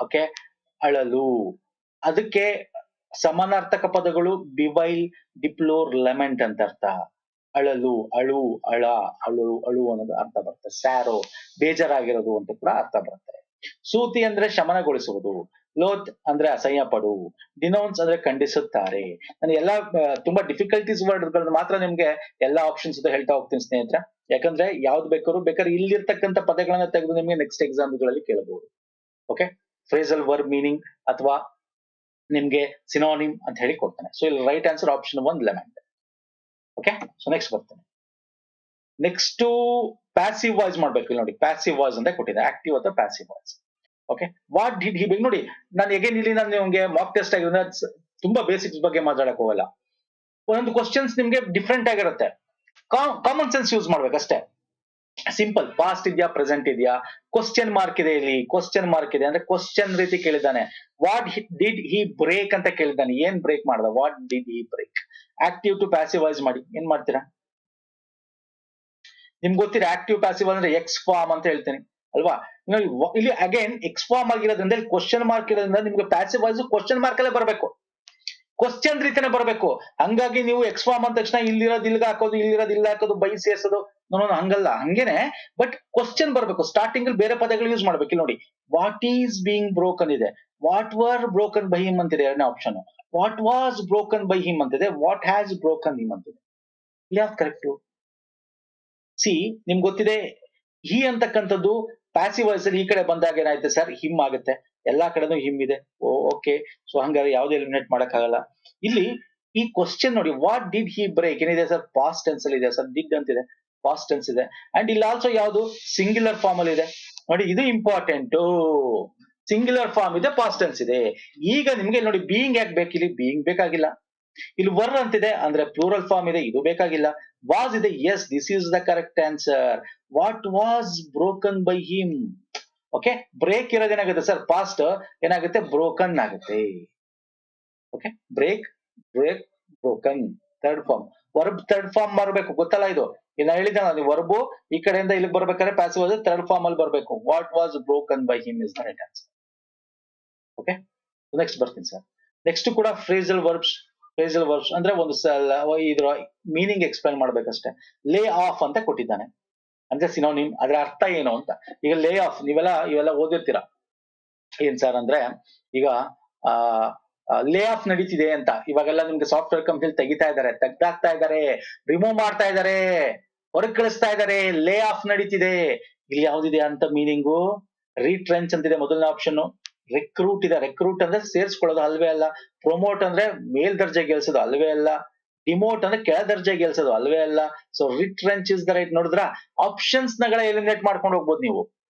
ಓಕೆ, ಅಳಲು. ಅದಕ್ಕೆ ಸಮಾನಾರ್ಥಕ ಪದಗಳು ಬಿವೈಲ್, ಡಿಪ್ಲೋರ್, ಲೆಮೆಂಟ್ ಅಂತ ಅರ್ಥ. ಅಳಲು, ಅಳು ಅನ್ನೋದು ಅರ್ಥ ಬರುತ್ತೆ. ಸ್ಯಾರೋ, ಬೇಜಾರಾಗಿರೋದು ಅಂತ ಕೂಡ ಅರ್ಥ ಬರುತ್ತೆ. ಸೂತಿ ಅಂದ್ರೆ ಶಮನಗೊಳಿಸುವುದು. ಲೋತ್ ಅಂದ್ರೆ ಅಸಹ್ಯ ಪಡು, ಡಿನೌನ್ಸ್ ಅಂದ್ರೆ ಖಂಡಿಸುತ್ತಾರೆ. ನಾನು ಎಲ್ಲಾ ತುಂಬಾ ಡಿಫಿಕಲ್ಟೀಸ್ ವರ್ಡ್ಗಳನ್ನ ಮಾತ್ರ ನಿಮ್ಗೆ ಎಲ್ಲಾ ಆಪ್ಷನ್ಸ್ ಹೇಳ್ತಾ ಹೋಗ್ತೀನಿ ಸ್ನೇಹಿತರೆ. ಯಾಕಂದ್ರೆ ಯಾವ್ದು ಬೇಕಾದ್ರೆ ಇಲ್ಲಿರ್ತಕ್ಕಂಥ ಪದಗಳನ್ನ ತೆಗೆದು ನಿಮ್ಗೆ ನೆಕ್ಸ್ಟ್ ಎಕ್ಸಾಮ್ಗಳಲ್ಲಿ ಕೇಳಬಹುದು. ಓಕೆ, ಫ್ರೇಸಲ್ ವರ್ಬ್ ಮೀನಿಂಗ್ ಅಥವಾ ನಿಮ್ಗೆ ಸಿನೋನಿಮ್ ಅಂತ ಹೇಳಿ ಕೊಡ್ತಾನೆ. ಸೊ ಇಲ್ಲಿ right answer option 1 lament. Okay, so next ಬರ್ತೇನೆ. ನೆಕ್ಸ್ಟ್ ಪ್ಯಾಸಿವ್ ವಾಯ್ಸ್ ಮಾಡ್ಬೇಕು. ಇಲ್ಲಿ ನೋಡಿ, ಪ್ಯಾಸಿವ್ ವಾಯ್ಸ್ ಅಂತ ಕೊಟ್ಟಿದೆ, ಆಕ್ಟಿವ್ ಅಥವಾ passive voice. Okay, what did he ನೋಡಿ, ನಾನು ಎಗೇನ್ ಇಲ್ಲಿ ನಾನು ನಿಮ್ಗೆ ಮಾಕ್ ಟೆಸ್ಟ್ ಆಗಿರೋದ್ರಿಂದ ತುಂಬಾ ಬೇಸಿಕ್ಸ್ ಬಗ್ಗೆ ಮಾತಾಡಕ್ ಹೋಗಲ್ಲ. ಒಂದೊಂದು ಕ್ವಶನ್ಸ್ ನಿಮ್ಗೆ ಡಿಫ್ರೆಂಟ್ ಆಗಿರುತ್ತೆ, ಕಾಮನ್ ಸೆನ್ಸ್ ಯೂಸ್ ಮಾಡ್ಬೇಕಷ್ಟೇ. ಸಿಂಪಲ್, ಪಾಸ್ಟ್ ಇದೆಯಾ ಪ್ರೆಸೆಂಟ್ ಇದೆಯಾ, ಕ್ವಶನ್ ಮಾರ್ಕ್ ಇದೆ, ಇಲ್ಲಿ ಕ್ವಶನ್ ಮಾರ್ಕ್ ಇದೆ ಅಂದ್ರೆ ಕ್ವಶನ್ ರೀತಿ ಕೇಳಿದ್ದಾನೆ. ವಾಟ್ ಡಿಡ್ ಹಿ ಬ್ರೇಕ್ ಅಂತ ಕೇಳಿದ್ದಾನೆ, ಏನ್ ಬ್ರೇಕ್ ಮಾಡ್ದ, what did he break. Active to passive voice ಮಾಡಿ, ಏನ್ ಮಾಡ್ತೀರಾ? ನಿಮ್ಗೆ ಗೊತ್ತಿದೆ ಆಕ್ಟಿವ್ ಪ್ಯಾಸಿವ್ ಅಂದ್ರೆ ಎಕ್ಸ್ ಫಾರ್ಮ್ ಅಂತ ಹೇಳ್ತೀನಿ ಅಲ್ವಾ. ಇಲ್ಲಿ ಅಗೇನ್ ಎಕ್ಸ್ ಫಾರ್ಮ್ ಆಗಿರೋದ್ರಿಂದ ಇಲ್ಲಿ ಕ್ವಶನ್ ಮಾರ್ಕ್ ಇರೋದ್ರಿಂದ ನಿಮ್ಗೆ ಪ್ಯಾಸಿವ್ ವಾಯ್ಸ್ ಕ್ವಶನ್ ಮಾರ್ಕ್ ಅಲ್ಲೇ ಬರಬೇಕು, ಕ್ವಶನ್ ರೀತಿನೇ ಬರಬೇಕು. ಹಂಗಾಗಿ ನೀವು ಎಕ್ಸ್ ಫಾರ್ಮ್ ಅಂದ ತಕ್ಷಣ ಇಲ್ಲಿರೋದು ಇಲ್ಲಿಗೆ ಹಾಕೋದು, ಇಲ್ಲಿರೋದು ಇಲ್ಲ ಹಾಕೋದು, ಬೈ ಸೇರ್ಸೋದು, ಹಂಗಲ್ಲ. ಹಂಗೇನೆ ಬಟ್ ಕ್ವಶನ್ ಬರಬೇಕು. ಸ್ಟಾರ್ಟಿಂಗ್ ಅಲ್ಲಿ ಬೇರೆ ಪದಗಳು ಯೂಸ್ ಮಾಡ್ಬೇಕು. ಇಲ್ಲಿ ನೋಡಿ, ವಾಟ್ ಈಸ್ ಬೀಂಗ್ ಬ್ರೋಕನ್ ಇದೆ, what were broken by him ಅಂತಿದೆ ಎರಡನೇ option. What was broken by him ಅಂತಿದೆ, ವಾಟ್ ಹ್ಯಾಸ್ ಬ್ರೋಕನ್ ಹಿಮ್ ಅಂತಿದೆ. ಇಲ್ಲಿ ಯಾವ್ದು ಕರೆಕ್ಟ್? ಸಿ, ನಿಮ್ಗೆ ಗೊತ್ತಿದೆ ಹಿ ಅಂತಕ್ಕಂಥದ್ದು ಪ್ಯಾಸಿವ್ ವಾಯ್ಸ್ ಅಲ್ಲಿ ಈ ಕಡೆ ಬಂದಾಗ ಏನಾಯ್ತು ಸರ್, ಹಿಮ್ ಆಗುತ್ತೆ. ಎಲ್ಲಾ ಕಡೆನೂ ಹಿಮ್ ಇದೆ. ಓಕೆ, ಸೊ ಹಂಗಾದ್ರೆ ಯಾವ್ದು ಎಲಿಮಿನೇಟ್ ಮಾಡಕ್ ಆಗಲ್ಲ. ಇಲ್ಲಿ ಈ ಕ್ವಶನ್ ನೋಡಿ, ವಾಟ್ ಡಿಡ್ ಹಿ ಬ್ರೇಕ್ ಏನಿದೆ ಸರ್, ಪಾಸ್ಟ್ ಟೆನ್ಸ್ ಅಲ್ಲಿ ಇದೆ ಸರ್, ಡಿಡ್ ಅಂತಿದೆ, ಪಾಸ್ಟ್ ಟೆನ್ಸ್ ಇದೆ. ಅಂಡ್ ಇಲ್ಲಿ ಆಲ್ಸೋ ಯಾವುದು ಸಿಂಗ್ಯುಲರ್ ಫಾರ್ಮ್ ಅಲ್ಲಿ ಇದೆ ನೋಡಿ, ಇದು ಇಂಪಾರ್ಟೆಂಟ್. ಸಿಂಗ್ಯುಲರ್ ಫಾರ್ಮ್ ಇದೆ, ಪಾಸ್ಟ್ ಟೆನ್ಸ್ ಇದೆ. ಈಗ ನಿಮ್ಗೆ ನೋಡಿ ಬೀಯಿಂಗ್ ಯಾಕೆ ಬೇಕು, ಇಲ್ಲಿ ಬೀಯಿಂಗ್ ಬೇಕಾಗಿಲ್ಲ. ಇಲ್ಲಿ ವರ್ ಅಂತಿದೆ ಅಂದ್ರೆ ಪ್ಲೂರಲ್ ಫಾರ್ಮ್ ಇದೆ, ಇದು ಬೇಕಾಗಿಲ್ಲ. ವಾಸ್ ಇದೆ, yes this is the correct answer. What was broken by him. Okay, break ಇರೋದೇನಾಗುತ್ತೆ ಸರ್, ಪಾಸ್ಟ್ ಏನಾಗುತ್ತೆ, ಬ್ರೋಕನ್ ಆಗುತ್ತೆ. Okay, break, broken, third form. Verb third form ಬರಬೇಕು, ಗೊತ್ತಲ್ಲ ಇದು. ಇಲ್ಲ ಹೇಳಿದ ನೀವು, ವರ್ಬು ಈ ಕಡೆಯಿಂದ ಇಲ್ಲಿ ಬರ್ಬೇಕಾದ್ರೆ ಪ್ಯಾಸಿವ್ ವಾಯ್ಸ್ ಥರ್ಡ್ ಫಾರ್ಮ್ ಅಲ್ಲಿ ಬರಬೇಕು. What was broken by him is the right answer. Okay, next ಬರ್ತೀನಿ ಸರ್. ನೆಕ್ಸ್ಟ್ ಕೂಡ ಫ್ರೇಸಲ್ ವರ್ಬ್ಸ್. ಫ್ರೇಸಲ್ ವರ್ಬ್ಸ್ ಅಂದ್ರೆ ಒಂದು ಇದ್ರ ಮೀನಿಂಗ್ ಎಕ್ಸ್ಪ್ಲೈನ್ ಮಾಡ್ಬೇಕಷ್ಟೇ. ಲೇ ಆಫ್ ಅಂತ ಕೊಟ್ಟಿದ್ದಾನೆ ಅಂದ್ರೆ ಸಿನೋನಿಮ್, ಅದ್ರ ಅರ್ಥ ಏನು ಅಂತ. ಈಗ ಲೇ ಆಫ್ ಇವೆಲ್ಲ ಓದಿರ್ತೀರಾ. ಏನ್ ಸರ್ ಅಂದ್ರೆ, ಈಗ ಲೇ ಆಫ್ ನಡೀತಿದೆ ಅಂತ ಇವಾಗೆಲ್ಲ ನಿಮ್ಗೆ ಸಾಫ್ಟ್ವೇರ್ ಕಂಪ್ನಿಲಿ ತೆಗ್ದಾಕ್ತಾ ಇದ್ದಾರೆ, ರಿಮೂವ್ ಮಾಡ್ತಾ ಇದ್ದಾರೆ, ಹೊರಗ್ ಕಳಿಸ್ತಾ ಇದ್ದಾರೆ. ಲೇ ಆಫ್ ನಡೀತಿದೆ. ಇಲ್ಲಿ ಯಾವ್ದಿದೆ ಅಂತ ಮೀನಿಂಗು, ರೀಟ್ರೆಂಚ್ ಅಂತಿದೆ ಮೊದಲನೇ ಆಪ್ಷನ್. ರೆಕ್ರೂಟ್ ಇದೆ, ರೆಕ್ರೂಟ್ ಅಂದ್ರೆ ಸೇರ್ಸ್ಕೊಳ್ಳೋದು ಅಲ್ವೇ ಅಲ್ಲ. ಪ್ರೊಮೋಟ್ ಅಂದ್ರೆ ಮೇಲ್ದರ್ಜೆ ಗೆಲ್ಸೋದು ಅಲ್ವೇ ಅಲ್ಲ. ಡಿಮೋಟ್ ಅಂದ್ರೆ ಕೆಳದರ್ಜೆ ಗೆಲ್ಸೋದು ಅಲ್ವೇ ಅಲ್ಲ. So retrench is the right. ನೋಡಿದ್ರ ಆಪ್ಷನ್ಸ್ ನಗಳ ಎಲಿಮಿನೇಟ್ ಮಾಡ್ಕೊಂಡು ಹೋಗ್ಬೋದು ನೀವು.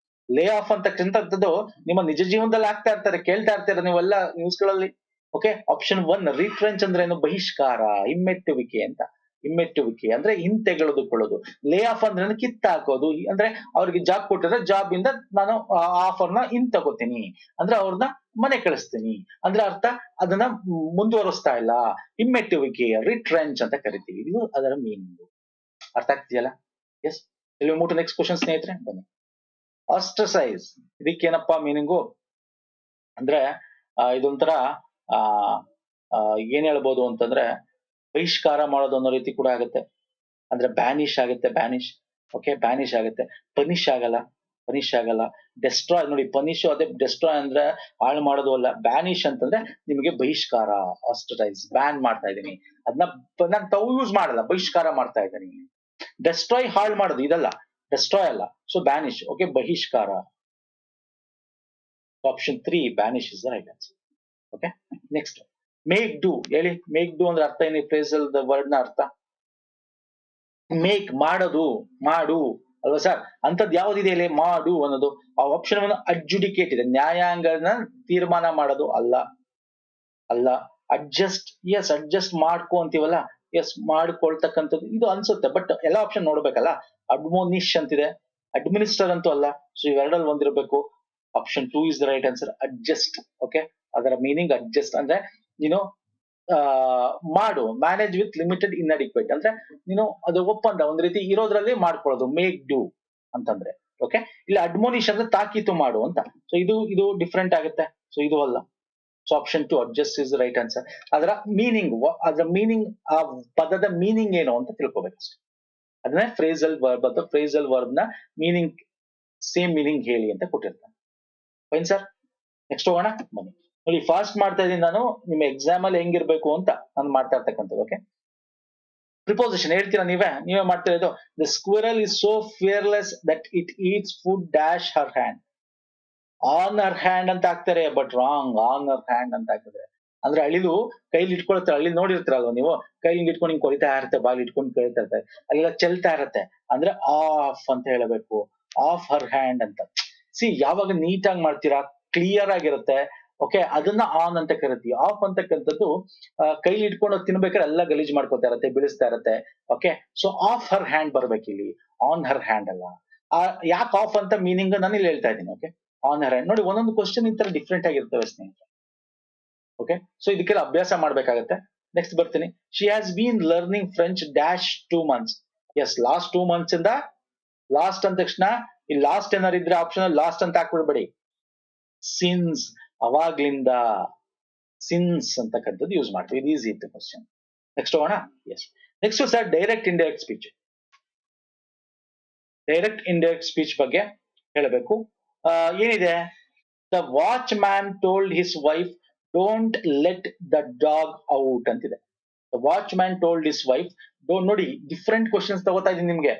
ಲೇ ಆಫ್ ಅಂತಕ್ಕಂಥದ್ದು ನಿಮ್ಮ ನಿಜ ಜೀವನದಲ್ಲಿ ಆಗ್ತಾ ಇರ್ತಾರೆ, ಕೇಳ್ತಾ ಇರ್ತಾರೆ ನೀವೆಲ್ಲ ನ್ಯೂಸ್ ಗಳಲ್ಲಿ. ಓಕೆ, ಆಪ್ಷನ್ 1 ರೀಟ್ರೆಂಚ್ ಅಂದ್ರೆ ಏನು, ಬಹಿಷ್ಕಾರ, ಹಿಮ್ಮೆಟ್ಟುವಿಕೆ ಅಂತ. ಹಿಮ್ಮೆಟ್ಟುವಿಕೆ ಅಂದ್ರೆ ಹಿಂತೆಗೆದುಕೊಳ್ಳೋದು. ಲೇ ಆಫ್ ಅಂದ್ರೆ ಕಿತ್ತಾಕೋದು, ಅಂದ್ರೆ ಅವ್ರಿಗೆ ಜಾಬ್ ಕೊಟ್ಟಿದ್ರೆ ಜಾಬ್ ಇಂದ ನಾನು ಆಫರ್ ನ ತಗೋತೀನಿ ಅಂದ್ರೆ ಅವ್ರನ್ನ ಮನೆ ಕಳಿಸ್ತೀನಿ ಅಂದ್ರೆ ಅರ್ಥ ಅದನ್ನ ಮುಂದುವರಿಸ್ತಾ ಇಲ್ಲ. ಹಿಮ್ಮೆಟ್ಟುವಿಕೆ, ರಿಟ್ರೆಂಚ್ ಅಂತ ಕರಿತೀವಿ. ಇದು ಅದರ ಮೀನಿಂಗ್. ಅರ್ಥ ಆಗ್ತಿದೆಯಲ್ಲ? ಎಸ್, ಇಲ್ಲಿ ಮೂಟು ನೆಕ್ಸ್ಟ್ ಕ್ವಶನ್ ಸ್ನೇಹಿತರೆ, ಬನ್ನಿ. ಆಸ್ಟ್ರಸೈಸ್, ಇದಕ್ಕೇನಪ್ಪ ಮೀನಿಂಗು ಅಂದ್ರೆ ಇದೊಂಥರ ಏನ್ ಹೇಳ್ಬೋದು ಅಂತಂದ್ರೆ ಬಹಿಷ್ಕಾರ ಮಾಡೋದು ಅನ್ನೋ ರೀತಿ ಕೂಡ ಆಗುತ್ತೆ. ಅಂದ್ರೆ ಬ್ಯಾನಿಶ್ ಆಗುತ್ತೆ, ಬ್ಯಾನಿಶ್. ಓಕೆ, ಬ್ಯಾನಿಶ್ ಆಗುತ್ತೆ. ಪನಿಷ್ ಆಗಲ್ಲ. ಡೆಸ್ಟ್ರಾಯ್ ನೋಡಿ, ಪನಿಷ್ ಅದೇ, ಡೆಸ್ಟ್ರಾಯ್ ಅಂದ್ರೆ ಹಾಳು ಮಾಡೋದು ಅಲ್ಲ. ಬ್ಯಾನಿಶ್ ಅಂತಂದ್ರೆ ನಿಮಗೆ ಬಹಿಷ್ಕಾರ. ಆಸ್ಟ್ರಸೈಸ್, ಬ್ಯಾನ್ ಮಾಡ್ತಾ ಇದ್ದೀನಿ, ಅದನ್ನ ನಾನು ತಾವು ಯೂಸ್ ಮಾಡಲ್ಲ, ಬಹಿಷ್ಕಾರ ಮಾಡ್ತಾ ಇದ್ದೀನಿ. ಡೆಸ್ಟ್ರಾಯ್, ಹಾಳು ಮಾಡೋದು, ಇದಲ್ಲ, ಡೆಸ್ಟ್ರಾಯ್ ಅಲ್ಲ. ಸೊ ಬ್ಯಾನಿಶ್. ಓಕೆ, ಬಹಿಷ್ಕಾರ. Option 3 ಬ್ಯಾನಿಶ್ is the right answer. Okay, next make do ಹೇಳಿ. ಮೇಕ್ ಡೂ ಅಂದ್ರೆ ಅರ್ಥ ಏನು, ಫ್ರೇಸಲ್ ವರ್ಡ್ ನ ಅರ್ಥ. ಮೇಕ್ ಮಾಡೋದು, ಮಾಡು ಅಲ್ವಾ ಸರ್. ಅಂತದ್ ಯಾವ್ದಿದೆ ಇಲ್ಲಿ, ಮಾಡು ಅನ್ನೋದು. ಆ ಆಪ್ಷನ್ ಅನ್ನು ಅಡ್ಜುಡಿಕೇಟ್ ಇದೆ, ನ್ಯಾಯಾಂಗನ ತೀರ್ಮಾನ ಮಾಡೋದು ಅಲ್ಲ. ಅಡ್ಜಸ್ಟ್, ಎಸ್, ಅಡ್ಜಸ್ಟ್ ಮಾಡ್ಕೊ ಅಂತೀವಲ್ಲ, ಎಸ್, ಮಾಡ್ಕೊಳ್ತಕ್ಕಂಥದ್ದು ಇದು ಅನ್ಸುತ್ತೆ. ಬಟ್ ಎಲ್ಲ ಆಪ್ಷನ್ ನೋಡ್ಬೇಕಲ್ಲ. ಅಡ್ಮೋನಿಶ್ ಅಂತಿದೆ, ಅಡ್ಮಿನಿಸ್ಟರ್ ಅಂತೂ ಅಲ್ಲ. ಸೊ ಇವೆರಡಲ್ಲಿ ಒಂದಿರಬೇಕು. Option 2 is the right answer, adjust. Okay, ಅದರ ಮೀನಿಂಗ್ ಅಡ್ಜಸ್ಟ್ ಅಂದ್ರೆ ನೀನು ಮಾಡು, ಮ್ಯಾನೇಜ್ ವಿತ್ ಲಿಮಿಟೆಡ್ ಇನ್ಅಡಿಕ್ವೇಟ್ ಅಂದ್ರೆ ನೀನು ಅದು ಒಪ್ಪಂದ ಒಂದ್ ರೀತಿ ಇರೋದ್ರಲ್ಲಿ ಮಾಡ್ಕೊಳ್ಳೋದು, ಮೇಕ್ ಡೂ ಅಂತಂದ್ರೆ. ಓಕೆ, ಇಲ್ಲಿ ಅಡ್ಮೋನಿಶ್ ಅಂದ್ರೆ ತಾಕೀತು ಮಾಡು ಅಂತ. ಸೊ ಇದು ಡಿಫ್ರೆಂಟ್ ಆಗುತ್ತೆ. ಸೊ ಇದು ಅಲ್ಲ. So option 2 adjust is right answer. ಅದರ ಮೀನಿಂಗ್ ಆ ಪದದ ಮೀನಿಂಗ್ ಏನು ಅಂತ ತಿಳ್ಕೊಬೇಕಷ್ಟೆ. ಅದನ್ನೇ ಫ್ರೇಸಲ್ ವರ್ಬ್ ಅಥವಾ ಫ್ರೇಸಲ್ ವರ್ಬ್ ನ ಮೀನಿಂಗ್, ಸೇಮ್ ಮೀನಿಂಗ್ ಹೇಳಿ ಅಂತ ಕೊಟ್ಟಿರ್ತಾನೆ. ಫೈನ್ ಸರ್, ನೆಕ್ಸ್ಟ್ ಹೋಗೋಣ ಬನ್ನಿ. ನೋಡಿ ಫಾಸ್ಟ್ ಮಾಡ್ತಾ ಇದೀನಿ ನಾನು, ನಿಮ್ಮ ಎಕ್ಸಾಮ್ ಅಲ್ಲಿ ಹೆಂಗಿರ್ಬೇಕು ಅಂತ ನಾನು ಮಾಡ್ತಾ ಇರ್ತಕ್ಕಂಥದ್ದು. ಓಕೆ, ಪ್ರಿಪೋಸಿಷನ್ ಹೇಳ್ತೀರಾ ನೀವೇ ಮಾಡ್ತಾ ಇರೋದು. The squirrel is so fearless that it eats food dash her hand. On her hand ಅಂತ ಹಾಕ್ತಾರೆ, but wrong. On her hand ಅಂತ ಹಾಕಿದ್ರೆ ಅಂದ್ರೆ ಅಳಿಲು ಕೈಲಿ ಇಟ್ಕೊಳ್ತಾರೆ. ಅಲ್ಲಿ ನೋಡಿರ್ತೀರಲ್ವ ನೀವು, ಕೈಲಿ ಇಟ್ಕೊಂಡು ಹಿಂಗ್ ಕೊರಿತಾ ಇರುತ್ತೆ, ಬಾಲ್ ಇಟ್ಕೊಂಡು ಕೇಳ್ತಾ ಇರ್ತಾರೆ, ಅಲ್ಲೆಲ್ಲ ಚೆಲ್ತಾ ಇರತ್ತೆ. ಅಂದ್ರೆ ಆಫ್ ಅಂತ ಹೇಳಬೇಕು, ಆಫ್ ಹರ್ ಹ್ಯಾಂಡ್ ಅಂತ. ಸಿ, ಯಾವಾಗ ನೀಟಾಗಿ ಮಾಡ್ತೀರಾ, ಕ್ಲಿಯರ್ ಆಗಿರುತ್ತೆ. ಓಕೆ, ಅದನ್ನ ಆನ್ ಅಂತ ಕರಿತೀವಿ. ಆಫ್ ಅಂತಕ್ಕಂಥದ್ದು ಕೈಲಿ ಇಟ್ಕೊಂಡು ತಿನ್ಬೇಕಾದ್ರೆ ಎಲ್ಲ ಗಲೀಜ್ ಮಾಡ್ಕೊತಾ ಇರತ್ತೆ, ಬೀಳಿಸ್ತಾ ಇರತ್ತೆ. Okay, so of her hand ಬರ್ಬೇಕು ಇಲ್ಲಿ, ಆನ್ ಹರ್ ಹ್ಯಾಂಡ್ ಅಲ್ಲ. ಯಾಕೆ ಆಫ್ ಅಂತ ಮೀನಿಂಗ್ ನಾನು ಇಲ್ಲಿ ಹೇಳ್ತಾ ಇದ್ದೀನಿ. Okay, on her hand. ನೋಡಿ, ಒಂದೊಂದು ಕ್ವಶನ್ ಈ ತರ ಡಿಫ್ರೆಂಟ್ ಆಗಿರ್ತವೆ ಸ್ನೇಹಿತರೆ. ಓಕೆ, ಸೊ ಇದಕ್ಕೆಲ್ಲ ಅಭ್ಯಾಸ ಮಾಡ್ಬೇಕಾಗತ್ತೆ. ನೆಕ್ಸ್ಟ್ ಬರ್ತೀನಿ. She has been learning French dash 2 months. Yes, last 2 months ಇಂದ. ಲಾಸ್ಟ್ ಅಂದ ತಕ್ಷಣ ಈ ಲಾಸ್ಟ್ ಏನಾರು ಇದ್ರೆ ಆಪ್ಷನ್ ಲಾಸ್ಟ್ ಅಂತ ಹಾಕ್ಬಿಡ್ಬೇಡಿ. ಸಿನ್ಸ್, ಅವಾಗ್ಲಿಂದ. ಸಿನ್ಸ್ ಅಂತಕ್ಕಂಥದ್ದು ಯೂಸ್ ಮಾಡ್ತೀವಿ. ಇದು ಈಸಿ ಇತ್ತು ಕ್ವಶನ್. ನೆಕ್ಸ್ಟ್ ಹೋಗೋಣ. Yes, next sir direct indirect speech. Direct indirect speech ಬಗ್ಗೆ ಹೇಳಬೇಕು. ಏನಿದೆ, the watchman told his wife don't let the dog out ಅಂತಿದೆ. The watchman told his wife don't. ನೋಡಿ, different questions ತಗೋತಾ ಇದೀನಿ ನಿಮ್ಗೆ.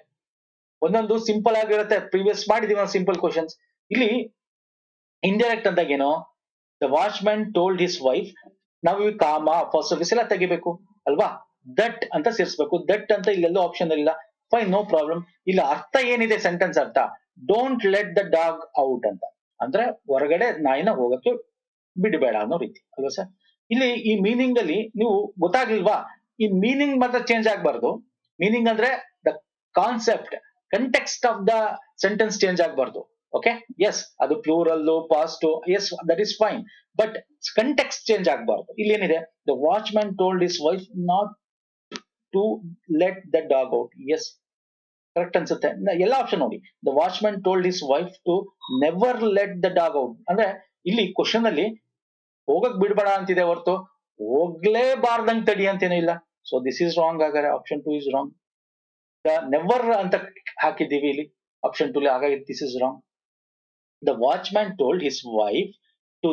ಒಂದೊಂದು ಸಿಂಪಲ್ ಆಗಿರುತ್ತೆ, ಪ್ರೀವಿಯಸ್ ಮಾಡಿದೀವಿ ನಾವು ಸಿಂಪಲ್ ಕ್ವಶನ್ಸ್. ಇಲ್ಲಿ ಇಂಡೈರೆಕ್ಟ್ ಅಂದಾಗ ಏನು, the watchman told his wife. ನಾವು ಈ ಕಾಮ, ಫಸ್ಟ್ ಆಫೀಸ್ ಎಲ್ಲ ತೆಗಿಬೇಕು ಅಲ್ವಾ, ದಟ್ ಅಂತ ಸೇರಿಸಬೇಕು. ದಟ್ ಅಂತ ಇಲ್ಲೆಲ್ಲೋ ಆಪ್ಷನ್ ಇಲ್ಲ, ಫೈನ್, ನೋ ಪ್ರಾಬ್ಲಮ್. ಇಲ್ಲ ಅರ್ಥ ಏನಿದೆ, ಸೆಂಟೆನ್ಸ್ ಅರ್ಥ, don't let the dog out ಅಂತ ಅಂದ್ರೆ ಹೊರಗಡೆ ನಾಯಿನ ಹೋಗಕ್ಕೆ ಬಿಡಬೇಡ ಅನ್ನೋ ರೀತಿ ಅಲ್ವಾ ಸರ್. ಇಲ್ಲಿ ಈ ಮೀನಿಂಗ್ ಅಲ್ಲಿ ನೀವು ಗೊತ್ತಾಗ್ಲಿಲ್ವಾ, ಈ ಮೀನಿಂಗ್ ಮಾತ್ರ ಚೇಂಜ್ ಆಗ್ಬಾರ್ದು. ಮೀನಿಂಗ್ ಅಂದ್ರೆ the concept, context of the sentence change ಆಗ್ಬಾರ್ದು. ಓಕೆ, ಎಸ್, ಅದು plural, past, yes, that is fine, but context change ಆಗ್ಬಾರ್ದು. ಇಲ್ಲಿ ಏನಿದೆ, the watchman told his wife not to let the dog out. Yes, correct ಅನ್ಸುತ್ತೆ. ಎಲ್ಲ option ನೋಡಿ. The watchman told his wife to never let the dog out. ಅಂದ್ರೆ ಇಲ್ಲಿ question ಅಲ್ಲಿ ಹೋಗಕ್ ಬಿಡ್ಬೇಡ ಅಂತಿದೆ ಹೊರತು ಹೋಗ್ಲೇಬಾರ್ದಂಗ್ ತಡಿ ಅಂತೇನೂ ಇಲ್ಲ. So this is wrong. ಹಾಗಾದ್ರೆ ಆಪ್ಷನ್ 2 ಇಸ್ ರಾಂಗ್. ನೆವರ್ ಅಂತ ಹಾಕಿದ್ದೀವಿ ಇಲ್ಲಿ ಆಪ್ಷನ್ 2 ಹಾಗಾಗಿ this is wrong. The watchman told his wife to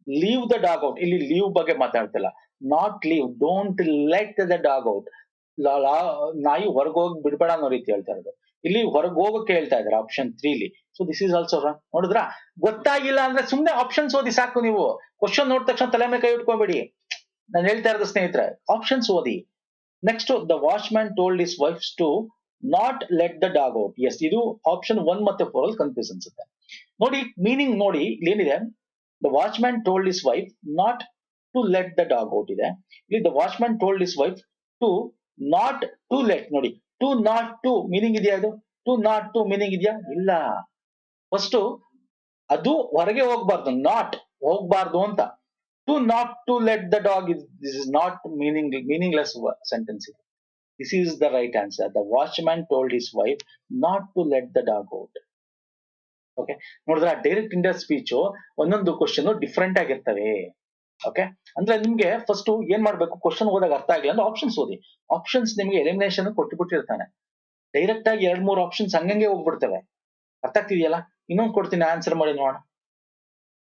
leave the dog out. ಇಲ್ಲಿ ಲೀವ್ ಬಗ್ಗೆ ಮಾತಾಡ್ತಿಲ್ಲ, not leave, don't let the dog out. ನಾಯಿ ಹೊರಗೆ ಹೋಗಿ ಬಿಡ್ಬೇಡ ಅನ್ನೋ ರೀತಿ ಹೇಳ್ತಾ ಇರೋದು. ಇಲ್ಲಿ ಹೊರಗೆ ಹೋಗಕ್ಕೆ ಹೇಳ್ತಾ ಇದಾರೆ option 3 so this is also wrong. ನೋಡಿದ್ರ, ಗೊತ್ತಾಗಿಲ್ಲ ಅಂದ್ರೆ ಸುಮ್ನೆ ಆಪ್ಷನ್ಸ್ ಓದಿ ಸಾಕು. ನೀವು ಕ್ವಶನ್ ನೋಡಿದ ತಕ್ಷಣ ತಲೆ ಮೇಲೆ ಕೈ ಇಟ್ಕೋಬೇಡಿ. ನಾನು ಹೇಳ್ತಾ ಇರೋದು ಸ್ನೇಹಿತರೆ, ಆಪ್ಷನ್ಸ್ ಓದಿ. Next, the watchman told his wife to not let the dog out. Yes, ಇದು ಆಪ್ಷನ್ 1 ಮತ್ತೆ 4 ಅಲ್ಲಿ ಕನ್ಫ್ಯೂಸ್ ಅನ್ಸುತ್ತೆ. ನೋಡಿ ಮೀನಿಂಗ್ ನೋಡಿ, ಇಲ್ಲಿ ಏನಿದೆ, the watchman told his wife not to let the dog out ಇದೆ. ಇಲ್ಲಿ the watchman told his wife to not to let. ನೋಡಿ, ಟು ನಾಟ್ ಟು ಮೀನಿಂಗ್ ಇದೆಯಾ? ಇದು ಟು ನಾಟ್ ಟು ಮೀನಿಂಗ್ ಇದೆಯಾ? ಇಲ್ಲ. ಫಸ್ಟ್ ಅದು ಹೊರಗೆ ಹೋಗ್ಬಾರ್ದು, ನಾಟ್ ಹೋಗ್ಬಾರ್ದು ಅಂತ. To not to let the dog is, this is not meaningless sentence ಇದು. This is the right answer. The watchman told his wife not to let the dog out. Okay, ನೋಡಿದ್ರ, direct indirect speech ಒಂದೊಂದು question different ಆಗಿರ್ತವೆ. Okay, ಅಂದ್ರೆ ನಿಮ್ಗೆ first ಏನ್ ಮಾಡ್ಬೇಕು, question ಓದಾಗ ಅರ್ಥ ಆಗಿಲ್ಲ ಅಂದ್ರೆ ಆಪ್ಷನ್ಸ್ ಓದಿ. ಆಪ್ಷನ್ಸ್ ನಿಮ್ಗೆ ಎಲಿಮಿನೇಷನ್ ಕೊಟ್ಟಿರ್ತಾನೆ. ಡೈರೆಕ್ಟ್ ಆಗಿ 2-3 ಆಪ್ಷನ್ಸ್ ಹಂಗಂಗೆ ಹೋಗ್ಬಿಡ್ತವೆ. ಅರ್ಥ ಆಗ್ತಿದೆಯಲ್ಲ? ಇನ್ನೊಂದು ಕೊಡ್ತೀನಿ, ಆನ್ಸರ್ ಮಾಡಿ ನೋಡೋಣ.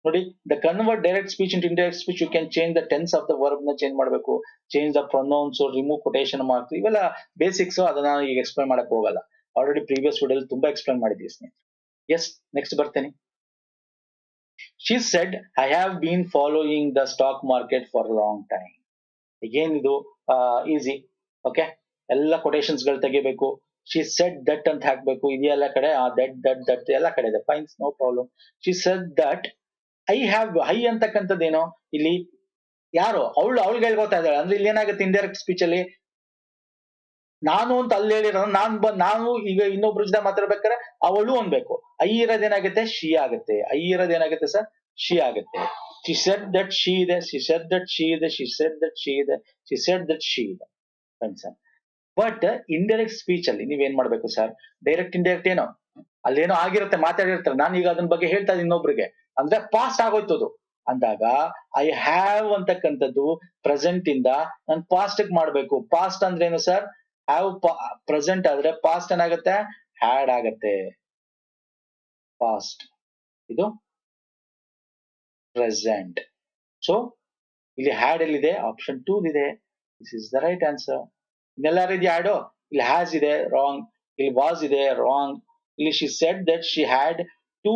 ನೋಡಿ, the convert direct speech into indirect speech, you can change the tense of the verb ನ ಚೇಂಜ್ ಮಾಡಬೇಕು, change the pronouns, remove quotation marks, ಇವೆಲ್ಲ ಬೇಸಿಕ್ಸ್. ಅದನ್ನ ಈಗ ಎಕ್ಸ್ಪ್ಲೈನ್ ಮಾಡಕ್ ಹೋಗಲ್ಲ, ಆಲ್ರೆಡಿ ಪ್ರೀವಿಯಸ್ ವಿಡಿಯೋಲಿ ತುಂಬಾ ಎಕ್ಸ್ಪ್ಲೈನ್ ಮಾಡಿದ್ದೀವಿ ಸ್ನೇಹಿತರೆ. ಎಸ್, ನೆಕ್ಸ್ಟ್ ಬರ್ತೇನೆ. She said, I have been following the stock market for long time. ಏನ್ ಇದು ಈಸಿ. ಓಕೆ, ಎಲ್ಲ ಕೊಟೇಶನ್ಸ್ ಗಳು ತೆಗಿಬೇಕು. ಶಿ ಸೆಡ್ ದಟ್ ಅಂತ ಹಾಕ್ಬೇಕು. ಇದೆಲ್ಲ ಕಡೆ ದಟ್ ದಟ್ ದಟ್ ಎಲ್ಲ ಕಡೆ ಇದೆ, fines, no problem. She said that I have, I ಅಂತಕ್ಕಂಥದ್ದೇನೋ ಇಲ್ಲಿ ಯಾರು, ಅವಳಿಗೆ ಹೇಳ್ಕೊತಾ ಇದ್ದಾಳೆ. ಅಂದ್ರೆ ಇಲ್ಲಿ ಏನಾಗುತ್ತೆ, ಇಂಡೈರೆಕ್ಟ್ ಸ್ಪೀಚ್ ಅಲ್ಲಿ ನಾನು ಅಂತ ಅಲ್ಲಿ ಹೇಳಿರೋ, ನಾನು ಈಗ ಇನ್ನೊಬ್ರ ಜೊತೆ ಮಾತಾಡ್ಬೇಕಾದ್ರೆ ಅವಳು ಅನ್ಬೇಕು. ಐ ಇರೋದೇನಾಗುತ್ತೆ, ಶಿ ಆಗುತ್ತೆ. ಐ ಇರೋದೇನಾಗುತ್ತೆ ಸರ್, ಶಿ ಆಗುತ್ತೆ. ಶಿ ಸೆಡ್ ದಟ್ ಶಿ ಇದೆ, ಶಿ ಸೆಡ್ ದಟ್ ಶಿ ಇದೆ, ಶಿ ಸೆಡ್ ದಟ್ ಶಿ ಇದೆ, ಶಿ ಸೆಡ್ ದಟ್ ಶಿ ಇದೆ. ಬಟ್ ಇಂಡೈರೆಕ್ಟ್ ಸ್ಪೀಚ್ ಅಲ್ಲಿ ನೀವೇನ್ ಮಾಡ್ಬೇಕು ಸರ್, ಡೈರೆಕ್ಟ್ ಇಂಡೈರೆಕ್ಟ್ ಏನೋ ಅಲ್ಲೇನೋ ಆಗಿರುತ್ತೆ, ಮಾತಾಡಿರ್ತಾರೆ. ನಾನು ಈಗ ಅದನ್ನ ಬಗ್ಗೆ ಹೇಳ್ತಾ ಇದ್ದೀನಿ ಇನ್ನೊಬ್ರಿಗೆ, ಅಂದ್ರೆ ಪಾಸ್ಟ್ ಆಗೋಯ್ತು ಅದು ಅಂದಾಗ ಐ ಹ್ಯಾವ್ ಅಂತಕ್ಕಂಥದ್ದು ಪ್ರೆಸೆಂಟ್ ಇಂದ ನಾನು ಪಾಸ್ಟ್ ಮಾಡ್ಬೇಕು. ಪಾಸ್ಟ್ ಅಂದ್ರೆ ಏನು ಸರ್, ಹ್ಯಾವ್ ಪ್ರೆಸೆಂಟ್ ಆದ್ರೆ ಪಾಸ್ಟ್ ಏನಾಗುತ್ತೆ, ಹ್ಯಾಡ್ ಆಗತ್ತೆ. ಪಾಸ್ಟ್ ಇದು ಪ್ರೆಸೆಂಟ್. ಸೊ ಇಲ್ಲಿ ಹ್ಯಾಡ್ ಎಲ್ಲಿದೆ, ಆಪ್ಷನ್ 2 ಇದೆ. This is the right answer. ಇನ್ನೆಲ್ಲ ರೀತಿ ಹ್ಯಾಡು, ಇಲ್ಲಿ ಹ್ಯಾಸ್ ಇದೆ ರಾಂಗ್, ಇಲ್ಲಿ ವಾಸ್ ಇದೆ ರಾಂಗ್, ಇಲ್ಲಿ she said that she had to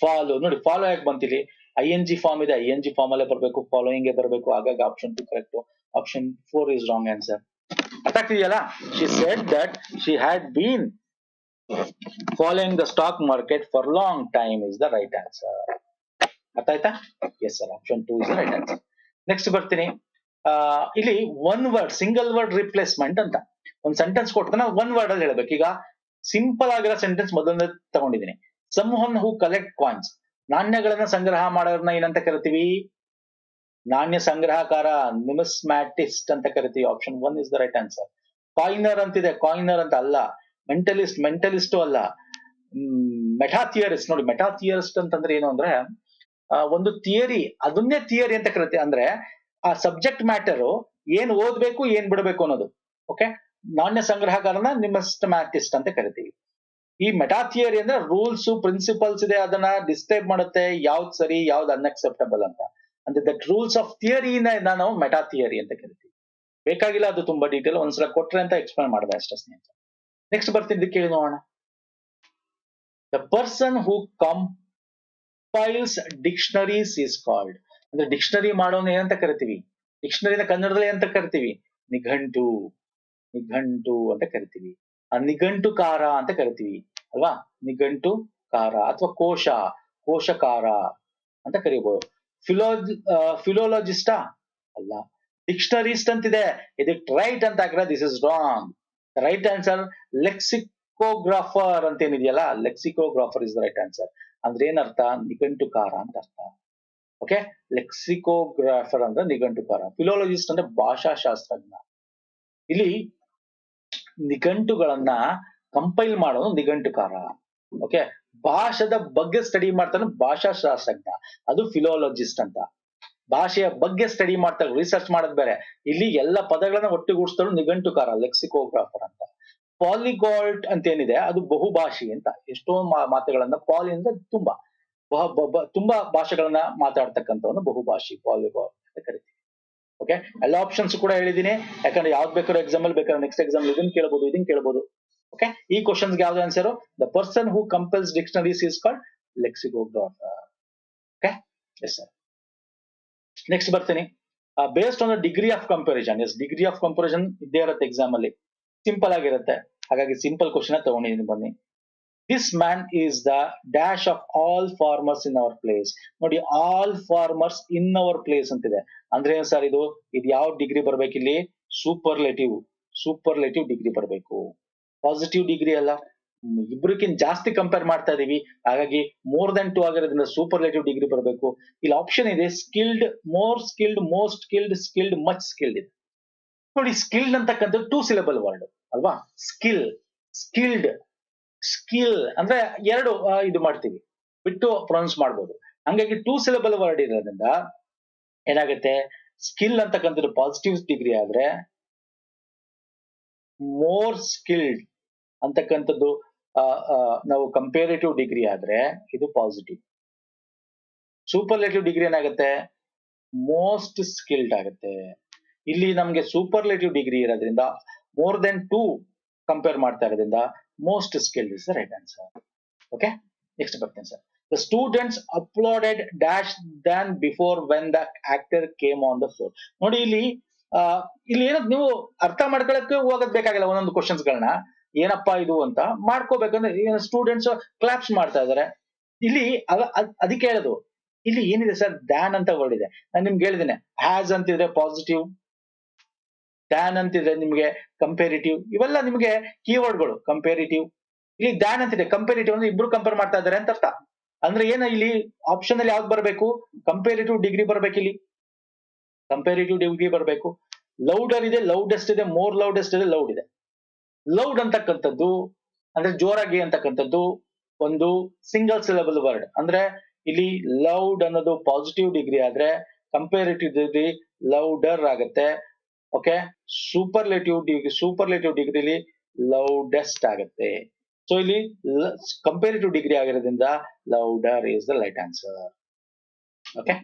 follow. ನೋಡಿ ಫಾಲೋ ಯಾಕೆ ಬಂತಿಲ್ಲಿ, ಐ ಎನ್ ಜಿ ಫಾರ್ಮ್ ಇದೆ, ಐ ಎನ್ ಜಿ ಫಾರ್ಮ್ ಅಲ್ಲೇ ಬರಬೇಕು, ಫಾಲೋಯಿಂಗ್ ಬರಬೇಕು, ಹಾಗಾಗಿ option 2 correct. Option 4 is wrong answer. ಅರ್ಥ ಆಗ್ತಿದೆಯಲ್ಲ? She said that she had been following the stock market for long time is the right answer. ಅರ್ಥ ಆಯ್ತಾ? Yes sir, option 2 is the right answer. Next ಬರ್ತೀನಿ. ಇಲ್ಲಿ one word, single word replacement ಅಂತ ಒಂದು sentence ಕೊಡ್ತಾನೆ, one word ಅಲ್ಲಿ ಹೇಳ್ಬೇಕು. ಈಗ ಸಿಂಪಲ್ ಆಗಿರೋ ಸೆಂಟೆನ್ಸ್ ಮೊದಲನೇ ತಗೊಂಡಿದ್ದೀನಿ. ಸಮ್ವನ್ ಹೂ ಕಲೆಕ್ಟ್ ಕಾಯಿನ್ಸ್, ನಾಣ್ಯಗಳನ್ನ ಸಂಗ್ರಹ ಮಾಡೋರ್ನ ಏನಂತ ಕರಿತೀವಿ? ನಾಣ್ಯ ಸಂಗ್ರಹಕಾರ, ನಿಮಿಸ್ಮ್ಯಾಟಿಸ್ಟ್ ಅಂತ ಕರಿತೀವಿ. Option 1 is the right answer. Coiner ಅಂತಿದೆ, ಕಾಯಿನರ್ ಅಂತ ಅಲ್ಲ. ಮೆಂಟಲಿಸ್ಟ್, ಮೆಂಟಲಿಸ್ಟು ಅಲ್ಲ. ಮೆಟಾಥಿಯರಿಸ್ಟ್. ನೋಡಿ ಮೆಟಾಥಿಯರಿಸ್ಟ್ ಅಂತಂದ್ರೆ ಏನು ಅಂದ್ರೆ, ಒಂದು ಥಿಯರಿ, ಅದನ್ನೇ ಥಿಯರಿ ಅಂತ ಕರಿತೀವಿ. ಅಂದ್ರೆ ಆ ಸಬ್ಜೆಕ್ಟ್ ಮ್ಯಾಟರ್ ಏನ್ ಓದ್ಬೇಕು ಏನ್ ಬಿಡಬೇಕು ಅನ್ನೋದು. ಓಕೆ, ನಾಣ್ಯ ಸಂಗ್ರಹಕಾರನ ನಿಮಿಸ್ಮ್ಯಾಟಿಸ್ಟ್ ಅಂತ ಕರಿತೀವಿ. ಈ ಮೆಟಾ ಥಿಯರಿ ಅಂದ್ರೆ ರೂಲ್ಸ್ ಪ್ರಿನ್ಸಿಪಲ್ಸ್ ಇದೆ, ಅದನ್ನ ಡಿಸ್ಕ್ರೈಬ್ ಮಾಡುತ್ತೆ, ಯಾವ್ದು ಸರಿ ಯಾವ್ದು ಅನ್ಅಕ್ಸೆಪ್ಟಬಲ್ ಅಂತ. ಅಂದ್ರೆ ದಟ್ ರೂಲ್ಸ್ ಆಫ್ ಥಿಯರಿನ ನಾವು ಮೆಟಾ ಥಿಯರಿ ಅಂತ ಕರಿತೀವಿ. ಬೇಕಾಗಿಲ್ಲ ಅದು ತುಂಬಾ ಡೀಟೇಲ್, ಒಂದ್ಸಲ ಕೊಟ್ರೆ ಅಂತ ಎಕ್ಸ್ಪ್ಲೇನ್ ಮಾಡಿದೆ ಅಷ್ಟೇ ಸ್ನೇಹಿತ. ನೆಕ್ಸ್ಟ್ ಬರ್ತೀನಿ, ಕೇಳಿ ನೋಡೋಣ. The person who compiles dictionaries is called. ಅಂದ್ರೆ ಡಿಕ್ಷನರಿ ಮಾಡೋನು ಏನಂತ ಕರಿತೀವಿ? ಡಿಕ್ಷನರಿನ ಕನ್ನಡದಲ್ಲಿ ಏನಂತ ಕರಿತೀವಿ? ನಿಘಂಟು. ನಿಘಂಟು ಅಂತ ಕರಿತೀವಿ. ಆ ನಿಘಂಟುಕಾರ ಅಂತ ಕರಿತೀವಿ ಅಲ್ವಾ? ನಿಘಂಟುಕಾರ ಅಥವಾ ಕೋಶ, ಕೋಶಕಾರ ಅಂತ ಕರಿಬಹುದು. ಫಿಲೋಲಜಿಸ್ಟಾ ಅಲ್ಲ. ಡಿಕ್ಷನರಿಸ್ಟ್ ಅಂತಿದೆ, ಇದಕ್ಕೆ ರೈಟ್ ಅಂತ ಹಾಕಿದ್ರೆ this is wrong. Right answer lexicographer ಅಂತ ಏನಿದೆಯಲ್ಲ, lexicographer is the right answer. ಅಂದ್ರೆ ಏನರ್ಥ? ನಿಘಂಟುಕಾರ ಅಂತ ಅರ್ಥ. ಓಕೆ, ಲೆಕ್ಸಿಕೋಗ್ರಾಫರ್ ಅಂದ್ರೆ ನಿಘಂಟುಕಾರ. ಫಿಲೋಲಜಿಸ್ಟ್ ಅಂದ್ರೆ ಭಾಷಾಶಾಸ್ತ್ರಜ್ಞ. ಇಲ್ಲಿ ನಿಘಂಟುಗಳನ್ನ ಕಂಪೈಲ್ ಮಾಡೋನು ನಿಘಂಟುಕಾರ. ಓಕೆ, ಭಾಷೆದ ಬಗ್ಗೆ ಸ್ಟಡಿ ಮಾಡ್ತಾನೆ ಭಾಷಾಶಾಸ್ತ್ರಜ್ಞ, ಅದು ಫಿಲೋಲಜಿಸ್ಟ್ ಅಂತ. ಭಾಷೆಯ ಬಗ್ಗೆ ಸ್ಟಡಿ ಮಾಡ್ತಾರೆ, ರಿಸರ್ಚ್ ಮಾಡೋದ್ ಬೇರೆ. ಇಲ್ಲಿ ಎಲ್ಲ ಪದಗಳನ್ನ ಒಟ್ಟುಗೂಡಿಸ್ತಾಳು ನಿಘಂಟುಕಾರ, ಲೆಕ್ಸಿಕೋಗ್ರಾಫರ್ ಅಂತ. ಪಾಲಿಗಾಲ್ಟ್ ಅಂತ ಏನಿದೆ, ಅದು ಬಹುಭಾಷಿ ಅಂತ. ಎಷ್ಟೋ ಮಾತುಗಳನ್ನ, ಪಾಲಿ ಅಂದ್ರೆ ತುಂಬಾ, ತುಂಬಾ ಭಾಷೆಗಳನ್ನ ಮಾತಾಡ್ತಕ್ಕಂಥವನು ಬಹುಭಾಷಿ, ಪಾಲಿಗಾಲ್ಟ್ ಅಂತ ಕರಿತೀವಿ. ಓಕೆ, ಎಲ್ಲ ಆಪ್ಷನ್ಸ್ ಕೂಡ ಹೇಳಿದೀನಿ, ಯಾಕಂದ್ರೆ ಯಾವ್ದು ಬೇಕಾದ್ರೂ ಎಕ್ಸಾಮ್ ಅಲ್ಲಿ ಬೇಕಾದ್ರೆ ನೆಕ್ಸ್ಟ್ ಎಕ್ಸಾಮ್ ಇದನ್ನ ಕೇಳಬಹುದು, ಇದನ್ನ ಕೇಳಬಹುದು. ಓಕೆ, ಈ ಕ್ವಶನ್ಸ್ ಯಾವ್ದು answer? The person who compiles dictionaries is called lexicographer. Okay, yes sir. Next ಬರ್ತೀನಿ. Based on the degree of comparison. Yes, degree of comparison ಇದ್ದೇ ಇರುತ್ತೆ ಎಕ್ಸಾಮ್ ಅಲ್ಲಿ, ಸಿಂಪಲ್ ಆಗಿರುತ್ತೆ, ಹಾಗಾಗಿ ಸಿಂಪಲ್ ಕ್ವಶನ್ ತಗೊಂಡಿದ್ದೀನಿ. ಬನ್ನಿ. This man is the dash of all farmers in our place. ನೋಡಿ, all farmers in our place ಅಂತಿದೆ. ಅಂದ್ರೆ ಏನ್ ಸರ್ ಇದು ಯಾವ ಡಿಗ್ರಿ ಬರ್ಬೇಕು ಇಲ್ಲಿ? ಸೂಪರ್ಲೇಟಿವ್, ಸೂಪರ್ಲೇಟಿವ್ ಡಿಗ್ರಿ ಬರಬೇಕು, ಪಾಸಿಟಿವ್ ಡಿಗ್ರಿ ಅಲ್ಲ. ಇಬ್ರಕ್ಕಿಂತ ಜಾಸ್ತಿ ಕಂಪೇರ್ ಮಾಡ್ತಾ ಇದೀವಿ, ಹಾಗಾಗಿ ಮೋರ್ ದನ್ 2 ಆಗಿರೋದ್ರಿಂದ ಸೂಪರ್ಲೇಟಿವ್ ಡಿಗ್ರಿ ಬರಬೇಕು. ಇಲ್ಲಿ ಆಪ್ಷನ್ ಇದೆ skilled, more skilled, most skilled, skilled, much skilled ಇದೆ. ನೋಡಿ, ಸ್ಕಿಲ್ಡ್ ಅಂತಕ್ಕಂಥದ್ದು 2 ಸಿಲೆಬಲ್ ವರ್ಡ್ ಅಲ್ವಾ? ಸ್ಕಿಲ್, ಸ್ಕಿಲ್ಡ್, ಸ್ಕಿಲ್ ಅಂದ್ರೆ ಎರಡು ಇದು ಮಾಡ್ತೀವಿ, ಬಿಟ್ಟು ಪ್ರೊನೌನ್ಸ್ ಮಾಡ್ಬೋದು. ಹಂಗಾಗಿ 2 ಸಿಲೆಬಲ್ ವರ್ಡ್ ಇರೋದ್ರಿಂದ ಏನಾಗುತ್ತೆ, ಸ್ಕಿಲ್ ಅಂತಕ್ಕಂಥದ್ದು ಪಾಸಿಟಿವ್ ಡಿಗ್ರಿ ಆದ್ರೆ, ಮೋರ್ ಸ್ಕಿಲ್ಡ್ ಅಂತಕ್ಕಂಥದ್ದು ನಾವು ಕಂಪೇರಿಟಿವ್ ಡಿಗ್ರಿ ಆದ್ರೆ ಇದು ಪಾಸಿಟಿವ್. ಸೂಪರ್ಲೇಟಿವ್ ಡಿಗ್ರಿ ಏನಾಗುತ್ತೆ? ಮೋಸ್ಟ್ ಸ್ಕಿಲ್ಡ್ ಆಗುತ್ತೆ. ಇಲ್ಲಿ ನಮ್ಗೆ ಸೂಪರ್ಲೇಟಿವ್ ಡಿಗ್ರಿ ಇರೋದ್ರಿಂದ ಮೋರ್ ದೆನ್ 2 ಕಂಪೇರ್ ಮಾಡ್ತಾ ಇರೋದ್ರಿಂದ most skilled is the right answer. Okay, next ಬರ್ತೀನಿ sir. The students uploaded dash than before when the actor came on the floor. ನೋಡಿ, ಇಲ್ಲಿ ಏನೋ ನೀವು ಅರ್ಥ ಮಾಡ್ಕೊಳಕ್ಕೆ ಹೋಗೋದ್ ಬೇಕಾಗಿಲ್ಲ. ಒಂದೊಂದು ಕ್ವಶನ್ಸ್ ಗಳನ್ನ ಏನಪ್ಪಾ ಇದು ಅಂತ ಮಾಡ್ಕೋಬೇಕಂದ್ರೆ ಸ್ಟೂಡೆಂಟ್ಸ್ ಕ್ಲಾಪ್ಸ್ ಮಾಡ್ತಾ ಇದಾರೆ. ಇಲ್ಲಿ ಅದಕ್ಕೆ ಹೇಳೋದು, ಇಲ್ಲಿ ಏನಿದೆ ಸರ್, ದ್ಯಾನ್ ಅಂತ ವರ್ಡ್ ಇದೆ. ನಾನು ನಿಮ್ಗೆ ಹೇಳಿದ್ದೇನೆ, ಹ್ಯಾಸ್ ಅಂತಿದ್ರೆ ಪಾಸಿಟಿವ್, ದ್ಯಾನ್ ಅಂತಿದ್ರೆ ನಿಮ್ಗೆ ಕಂಪೇರಿಟಿವ್, ಇವೆಲ್ಲ ನಿಮ್ಗೆ ಕೀವರ್ಡ್ಗಳು. ಕಂಪೇರಿಟಿವ್, ಇಲ್ಲಿ ದ್ಯಾನ್ ಅಂತಿದೆ, ಕಂಪೇರಿಟಿವ್ ಅಂದ್ರೆ ಇಬ್ರು ಕಂಪೇರ್ ಮಾಡ್ತಾ ಇದಾರೆ ಅಂತ ಅರ್ಥ. ಅಂದ್ರೆ ಏನ ಇಲ್ಲಿ ಆಪ್ಷನ್ ಅಲ್ಲಿ ಯಾವ್ದು ಬರಬೇಕು? ಕಂಪೇರಿಟಿವ್ ಡಿಗ್ರಿ ಬರ್ಬೇಕು. ಇಲ್ಲಿ ಕಂಪೇರಿಟಿವ್ ಡಿಗ್ರಿ ಬರಬೇಕು. ಲೌಡರ್ ಇದೆ, ಲೌಡೆಸ್ಟ್ ಇದೆ, ಮೋರ್ ಲೌಡೆಸ್ಟ್ ಇದೆ, ಲೌಡ್ ಇದೆ. ಲೌಡ್ ಅಂತಕ್ಕಂಥದ್ದು ಅಂದ್ರೆ ಜೋರಾಗಿ ಅಂತಕ್ಕಂಥದ್ದು ಒಂದು ಸಿಂಗಲ್ ಸಿಲೆಬಲ್ ವರ್ಡ್. ಅಂದ್ರೆ ಇಲ್ಲಿ ಲೌಡ್ ಅನ್ನೋದು ಪಾಸಿಟಿವ್ ಡಿಗ್ರಿ ಆದ್ರೆ ಕಂಪೇರಿಟಿವ್ ಡಿಗ್ರಿ ಲೌಡರ್ ಆಗುತ್ತೆ. ಓಕೆ, ಸೂಪರ್ಲೇಟಿವ್ ಡಿಗ್ರಿಲಿ ಲೌಡೆಸ್ಟ್ ಆಗುತ್ತೆ. ಸೊ ಇಲ್ಲಿ ಕಂಪೇರಿಟಿವ್ ಡಿಗ್ರಿ ಆಗಿರೋದ್ರಿಂದ louder is the right answer. Okay,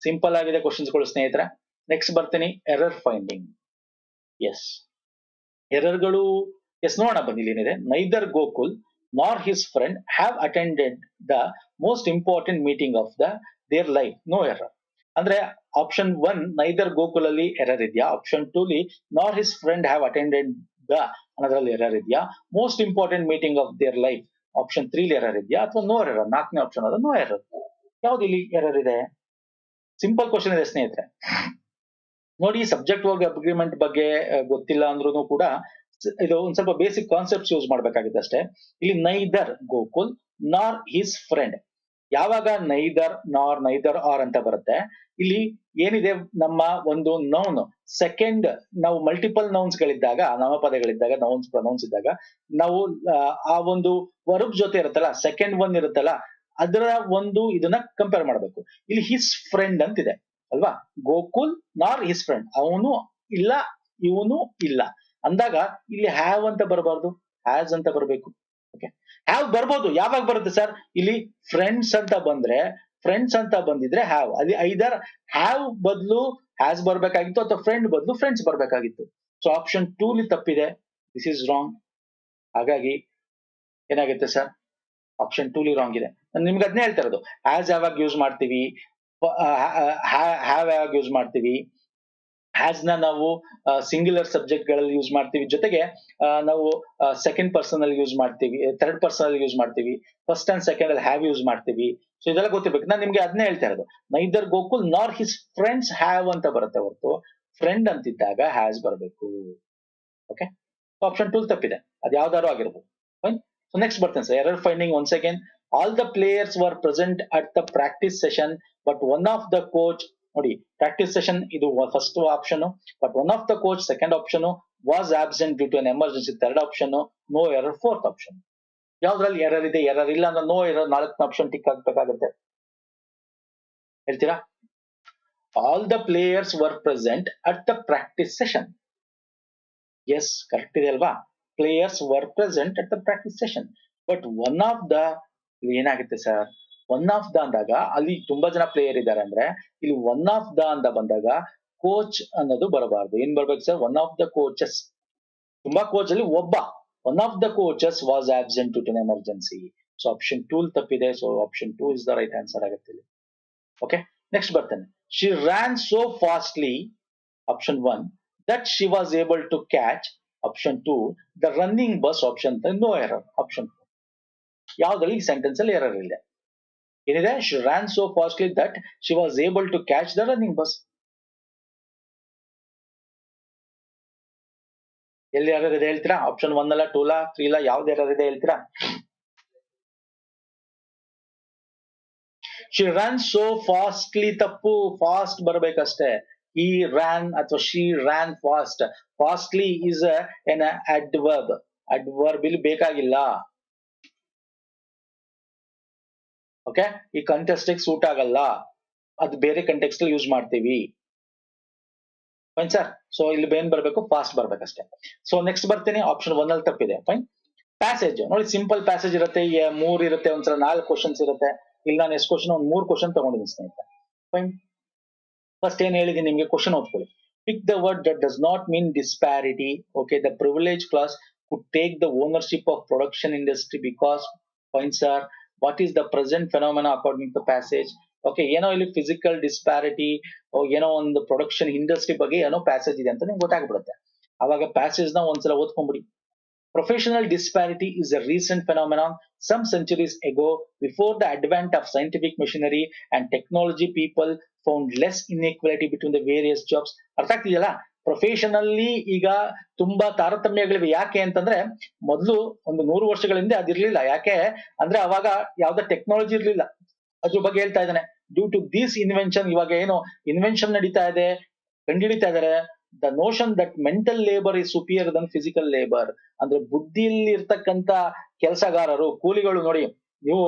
simple ಆಗಿದೆ ಕ್ವಶನ್ಸ್ಗಳು ಸ್ನೇಹಿತರೆ. ನೆಕ್ಸ್ಟ್ ಬರ್ತೀನಿ ಎರರ್ ಫೈಂಡಿಂಗ್. ಎಸ್, ಎರರ್ಗಳು ಎಸ್ ನೋಡೋಣ ಬನ್ನಿ. ಏನಿದೆ, neither Gokul nor his friend have attended the most important meeting of their life, no error. ಅಂದ್ರೆ ಆಪ್ಷನ್ 1 ನೈದರ್ ಗೋಕುಲ್ ಅಲ್ಲಿ ಎರರ್ ಇದೆಯಾ, ಆಪ್ಷನ್ 2 ಲಿ nor his friend have attended the ಅನ್ನೋದ್ರಲ್ಲಿ ಎರರ್ ಇದೆಯಾ, most important meeting of their life option 3 ಲಿ error ಇದೆಯಾ, ಅಥವಾ ನೋ ಎರರ್ 4ನೇ ಆಪ್ಷನ್ ಅದು ನೋ ಎರರ್. ಯಾವ್ದು ಇಲ್ಲಿ ಎರರ್ ಇದೆ? ಸಿಂಪಲ್ ಕ್ವಶನ್ ಇದೆ ಸ್ನೇಹಿತರೆ. ನೋಡಿ, ಸಬ್ಜೆಕ್ಟ್ ವರ್ಕ್ ಅಗ್ರಿಮೆಂಟ್ ಬಗ್ಗೆ ಗೊತ್ತಿಲ್ಲ ಅಂದ್ರೂ ಕೂಡ ಇದು ಒಂದ್ ಸ್ವಲ್ಪ ಬೇಸಿಕ್ ಕಾನ್ಸೆಪ್ಟ್ಸ್ ಯೂಸ್ ಮಾಡ್ಬೇಕಾಗುತ್ತೆ ಅಷ್ಟೇ. ಇಲ್ಲಿ neither Gokul nor his friend, ಯಾವಾಗ ನೈದರ್ ನಾರ್ ನೈದರ್ ಆರ್ ಅಂತ ಬರುತ್ತೆ, ಇಲ್ಲಿ ಏನಿದೆ ನಮ್ಮ ಒಂದು ನೌನ್ ಸೆಕೆಂಡ್, ನಾವು ಮಲ್ಟಿಪಲ್ ನೌನ್ಸ್ ಗಳಿದ್ದಾಗ, ನಾಮಪದಗಳಿದ್ದಾಗ, ನೌನ್ಸ್ ಪ್ರನೌನ್ಸ್ ಇದ್ದಾಗ ನಾವು ಆ ಒಂದು ವರ್ಬ್ ಜೊತೆ ಇರುತ್ತಲ್ಲ, ಸೆಕೆಂಡ್ ಒನ್ ಇರುತ್ತಲ್ಲ, ಅದರ ಒಂದು ಇದನ್ನ ಕಂಪೇರ್ ಮಾಡಬೇಕು. ಇಲ್ಲಿ ಹಿಸ್ ಫ್ರೆಂಡ್ ಅಂತಿದೆ ಅಲ್ವಾ, ಗೋಕುಲ್ ನಾರ್ ಹಿಸ್ ಫ್ರೆಂಡ್, ಅವನು ಇಲ್ಲ ಇವನು ಇಲ್ಲ ಅಂದಾಗ ಇಲ್ಲಿ ಹ್ಯಾವ್ ಅಂತ ಬರಬಾರ್ದು, ಹ್ಯಾಸ್ ಅಂತ ಬರಬೇಕು. ಓಕೆ, ಹ್ಯಾವ್ ಬರ್ಬೋದು, ಯಾವಾಗ ಬರುತ್ತೆ ಸರ್? ಇಲ್ಲಿ ಫ್ರೆಂಡ್ಸ್ ಅಂತ ಬಂದ್ರೆ, ಫ್ರೆಂಡ್ಸ್ ಅಂತ ಬಂದಿದ್ರೆ ಹ್ಯಾವ್, ಅಲ್ಲಿ ಐದರ್ ಹ್ಯಾವ್ ಬದಲು ಹ್ಯಾಸ್ ಬರ್ಬೇಕಾಗಿತ್ತು ಅಥವಾ ಫ್ರೆಂಡ್ ಬದಲು ಫ್ರೆಂಡ್ಸ್ ಬರ್ಬೇಕಾಗಿತ್ತು. ಸೊ ಆಪ್ಷನ್ 2 ಲಿ ತಪ್ಪಿದೆ, ದಿಸ್ ಇಸ್ ರಾಂಗ್. ಹಾಗಾಗಿ ಏನಾಗುತ್ತೆ ಸರ್? ಆಪ್ಷನ್ 2 ಲಿ ರಾಂಗ್ ಇದೆ. ನಾನು ನಿಮ್ಗೆ ಅದನ್ನೇ ಹೇಳ್ತಾ ಇರೋದು, ಹ್ಯಾಸ್ ಯಾವಾಗ ಯೂಸ್ ಮಾಡ್ತೀವಿ, ಹ್ಯಾವ್ ಯಾವಾಗ ಯೂಸ್ ಮಾಡ್ತೀವಿ, ಹ್ಯಾಸ್ ನ ನಾವು ಸಿಂಗ್ಯುಲರ್ ಸಬ್ಜೆಕ್ಟ್ ಗಳಲ್ಲಿ ಯೂಸ್ ಮಾಡ್ತೀವಿ, ಜೊತೆಗೆ ನಾವು ಸೆಕೆಂಡ್ ಪರ್ಸನ್ ಅಲ್ಲಿ ಯೂಸ್ ಮಾಡ್ತೀವಿ, ಥರ್ಡ್ ಪರ್ಸನ್ ಅಲ್ಲಿ ಯೂಸ್ ಮಾಡ್ತೀವಿ, ಫಸ್ಟ್ ಅಂಡ್ ಸೆಕೆಂಡ್ ಅಲ್ಲಿ ಹ್ಯಾವ್ ಯೂಸ್ ಮಾಡ್ತೀವಿ. ಸೊ ಇದೆಲ್ಲ ಗೊತ್ತಿರ್ಬೇಕು. ನಾನು ನಿಮ್ಗೆ ಅದನ್ನೇ ಹೇಳ್ತಾ ಇರೋದು, neither Gokul nor his friends have ಅಂತ ಬರುತ್ತೆ ಹೊರತು ಫ್ರೆಂಡ್ ಅಂತಿದ್ದಾಗ ಹ್ಯಾಸ್ ಬರಬೇಕು. ಓಕೆ, ಆಪ್ಷನ್ 2 ತಪ್ಪಿದೆ, ಅದು ಯಾವ್ದಾರು ಆಗಿರ್ಬೋದು. ಫೈನ್. ಸೊ ನೆಕ್ಸ್ಟ್ ಬರ್ತೇನೆ sir, error finding once again. All the players were present at the practice session but one of the coach, ನೋಡಿ ಪ್ರಾಕ್ಟೀಸ್ ಸೆಷನ್ ಇದು first option, but one of the coach second option, was absent due to an emergency third option, no error fourth option. ಯಾವ್ದ್ರಲ್ಲಿ error ಇದೆ? Error ಇಲ್ಲ ಅಂದ್ರೆ no error 4ನೇ option tick ಆಗ್ಬೇಕಾಗುತ್ತೆ. ಹೇಳ್ತೀರಾ? All the players were present at the practice session. Yes, correct ಇದೆ ಅಲ್ವಾ? Players were present at the practice session, but one of the, ಏನಾಗುತ್ತೆ ಸರ್? ಒನ್ ಆಫ್ ದ ಅಂದಾಗ ಅಲ್ಲಿ ತುಂಬಾ ಜನ ಪ್ಲೇಯರ್ ಇದ್ದಾರೆ ಅಂದ್ರೆ, ಇಲ್ಲಿ ಒನ್ ಆಫ್ ದ ಅಂತ ಬಂದಾಗ ಕೋಚ್ ಅನ್ನೋದು ಬರಬಾರ್ದು. ಏನ್ ಬರ್ಬೇಕು sir? One of the coaches. ತುಂಬಾ ಕೋಚ್ ಅಲ್ಲಿ ಒಬ್ಬ, one of the coaches was absent due to an emergency. So option 2 ತಪ್ಪಿದೆ. So option 2 is the right answer ಆಗುತ್ತೆ ಇಲ್ಲಿ. ಓಕೆ, ನೆಕ್ಸ್ಟ್ ಬರ್ತೇನೆ. She ran so fastly, option 1, that she was able to catch, option 2, the running bus, option 3, no error, option 4. ಯಾವ್ದ್ರಲ್ಲಿ ಈ sentence ಅಲ್ಲಿ error ಇದೆ? ಏನಿದೆ? she ran so fastly that she was able to catch the running bus. ಎಲ್ಲಿ error ಇದೆ ಹೇಳ್ತೀರಾ? Option 1 ಅಲ್ಲ, 2 ಲ, 3 ಲ, ಯಾವ್ದು ಎರರ್ ಇದೆ ಹೇಳ್ತೀರಾ? she ran so fastly ತಪ್ಪು, ಫಾಸ್ಟ್ ಬರ್ಬೇಕಷ್ಟೇ. he ran ಅಥವಾ she ran fast. fastly is an adverb. adverb ಇಲ್ಲಿ ಬೇಕಾಗಿಲ್ಲ. ಓಕೆ, ಈ ಕಂಟೆಕ್ಸ್ಟ್ ಸೂಟ್ ಆಗಲ್ಲ, ಅದು ಬೇರೆ ಕಂಟೆಕ್ಸ್ಟ್ ಅಲ್ಲಿ ಯೂಸ್ ಮಾಡ್ತೀವಿ. Fine sir. ಸೊ ಇಲ್ಲಿ ಏನ್ ಬರ್ಬೇಕು? ಫಾಸ್ಟ್ ಬರ್ಬೇಕಷ್ಟೇ. ಸೊ ನೆಕ್ಸ್ಟ್ ಬರ್ತೀನಿ, ಆಪ್ಷನ್ 1 ಅಲ್ಲಿ ತಪ್ಪಿದೆ. ಫೈನ್. ಪ್ಯಾಸೇಜ್ ನೋಡಿ, ಸಿಂಪಲ್ ಪ್ಯಾಸೇಜ್ ಇರುತ್ತೆ, 3 ಇರುತ್ತೆ, ಒಂದ್ಸಲ 4 ಕ್ವಶನ್ಸ್ ಇರುತ್ತೆ. ಇಲ್ಲಿ ನಾನು ಎಷ್ಟು ಕ್ವಶನ್? ಒಂದು 3 ಕ್ವಶನ್ ತಗೊಂಡಿದ್ದೀನಿ ಸ್ನೇಹಿತರೆ. ಫೈನ್. ಫಸ್ಟ್ ಏನ್ ಹೇಳಿದೀನಿ ನಿಮ್ಗೆ, ಕ್ವಶನ್ ಓದ್ಕೊಳ್ಳಿ. Pick the word that does not mean disparity. Okay, the privilege class could take the ownership of production industry because, fine sir, what is the present phenomena according to passage? Okay, ಏನೋ ಇಲ್ಲಿ physical disparity, ಏನೋ ಒಂದು production industry ಬಗ್ಗೆ ಏನೋ passage ಇದೆ ಅಂತ ನಿಮ್ಗೆ ಗೊತ್ತಾಗ್ಬಿಡುತ್ತೆ. ಅವಾಗ ಪ್ಯಾಸೇಜ್ ನ ಒಂದ್ಸಲ ಓದ್ಕೊಂಡ್ಬಿಡಿ. Professional disparity is a recent phenomenon. Some centuries ago, before the advent of scientific machinery and technology, people found less inequality between the various jobs. ಅರ್ಥ ಆಗ್ತಿದೆಯಲ್ಲ? ಪ್ರೊಫೆಷನಲ್ಲಿ ಈಗ ತುಂಬಾ ತಾರತಮ್ಯಗಳಿವೆ. ಯಾಕೆ ಅಂತಂದ್ರೆ, ಮೊದಲು ಒಂದು 100 ವರ್ಷಗಳ ಹಿಂದೆ ಅದಿರ್ಲಿಲ್ಲ. ಯಾಕೆ ಅಂದ್ರೆ ಅವಾಗ ಯಾವ್ದೋ ಟೆಕ್ನಾಲಜಿ ಇರ್ಲಿಲ್ಲ. ಅದ್ರ ಬಗ್ಗೆ ಹೇಳ್ತಾ ಇದ್ದಾನೆ. ಡ್ಯೂ ಟು ದಿಸ್ ಇನ್ವೆನ್ಷನ್, ಇವಾಗ ಏನು ಇನ್ವೆನ್ಷನ್ ನಡೀತಾ ಇದೆ, ಕಂಡುಹಿಡಿತಾ ಇದಾರೆ. The notion that mental labour is superior than physical labour. ಅಂದ್ರೆ ಬುದ್ಧಿಯಲ್ಲಿ ಇರ್ತಕ್ಕಂತ ಕೆಲಸಗಾರರು, ಕೂಲಿಗಳು. ನೋಡಿ, ನೀವು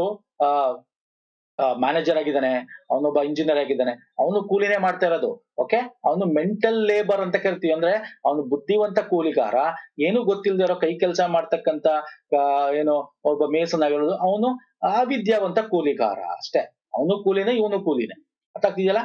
ಮ್ಯಾನೇಜರ್ ಆಗಿದ್ದಾನೆ, ಅವನೊಬ್ಬ ಇಂಜಿನಿಯರ್ ಆಗಿದ್ದಾನೆ, ಅವನು ಕೂಲಿನೇ ಮಾಡ್ತಾ ಇರೋದು. ಓಕೆ, ಅವನು ಮೆಂಟಲ್ ಲೇಬರ್ ಅಂತ ಕರಿತೀವಿ. ಅಂದ್ರೆ ಅವನು ಬುದ್ಧಿವಂತ ಕೂಲಿಗಾರ. ಏನು ಗೊತ್ತಿಲ್ಲದೆ ಇರೋ ಕೈ ಕೆಲಸ ಮಾಡ್ತಕ್ಕಂತ ಏನು ಒಬ್ಬ ಮೇಸನ್ ಆಗಿರೋದು, ಅವನು ಅವಿದ್ಯಾವಂತ ಕೂಲಿಗಾರ ಅಷ್ಟೇ. ಅವನು ಕೂಲಿನೇ, ಇವನು ಕೂಲಿನೇ. ಅರ್ಥ ಆಗ್ತಿದೆಯಲ್ಲ?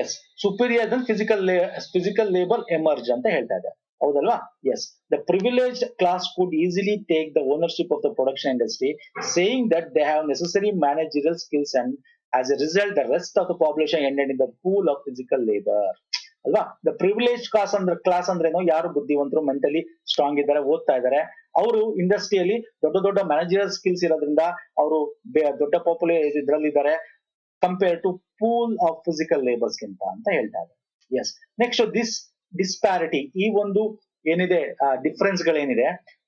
Yes superior than physical labour emerge ಅಂತ ಹೇಳ್ತಾ ಇದೆ, ಹೌದಲ್ವಾ? Yes, the privileged class could easily take the ownership of the production industry, saying that they have necessary managerial skills and as a result the rest of the population ended in the pool of physical labour. ಅಲ್ವಾ? The privilege class ಅಂದ್ರೇನು, ಯಾರು ಬುದ್ಧಿವಂತರು, mentally strong ಇದ್ದಾರೆ, ಓದ್ತಾ ಇದ್ದಾರೆ, ಅವರು ಇಂಡಸ್ಟ್ರಿಯಲ್ಲಿ ದೊಡ್ಡ ದೊಡ್ಡ ಮ್ಯಾನೇಜರಿಯಲ್ ಸ್ಕಿಲ್ಸ್ ಇರೋದ್ರಿಂದ ಅವರು ದೊಡ್ಡ ಪಾಪ್ಯುಲೇಷನ್ ಇದ್ರಲ್ಲಿ ಇದ್ದಾರೆ compare to pool of physical labours ಗಿಂತ ಅಂತ ಹೇಳ್ತಾ ಇದೆ. ಎಸ್, ನೆಕ್ಸ್ಟ್ ದಿಸ್ ಡಿಸ್ಪ್ಯಾರಿಟಿ, ಈ ಒಂದು ಏನಿದೆ ಡಿಫರೆನ್ಸ್ ಗಳೇನಿದೆ,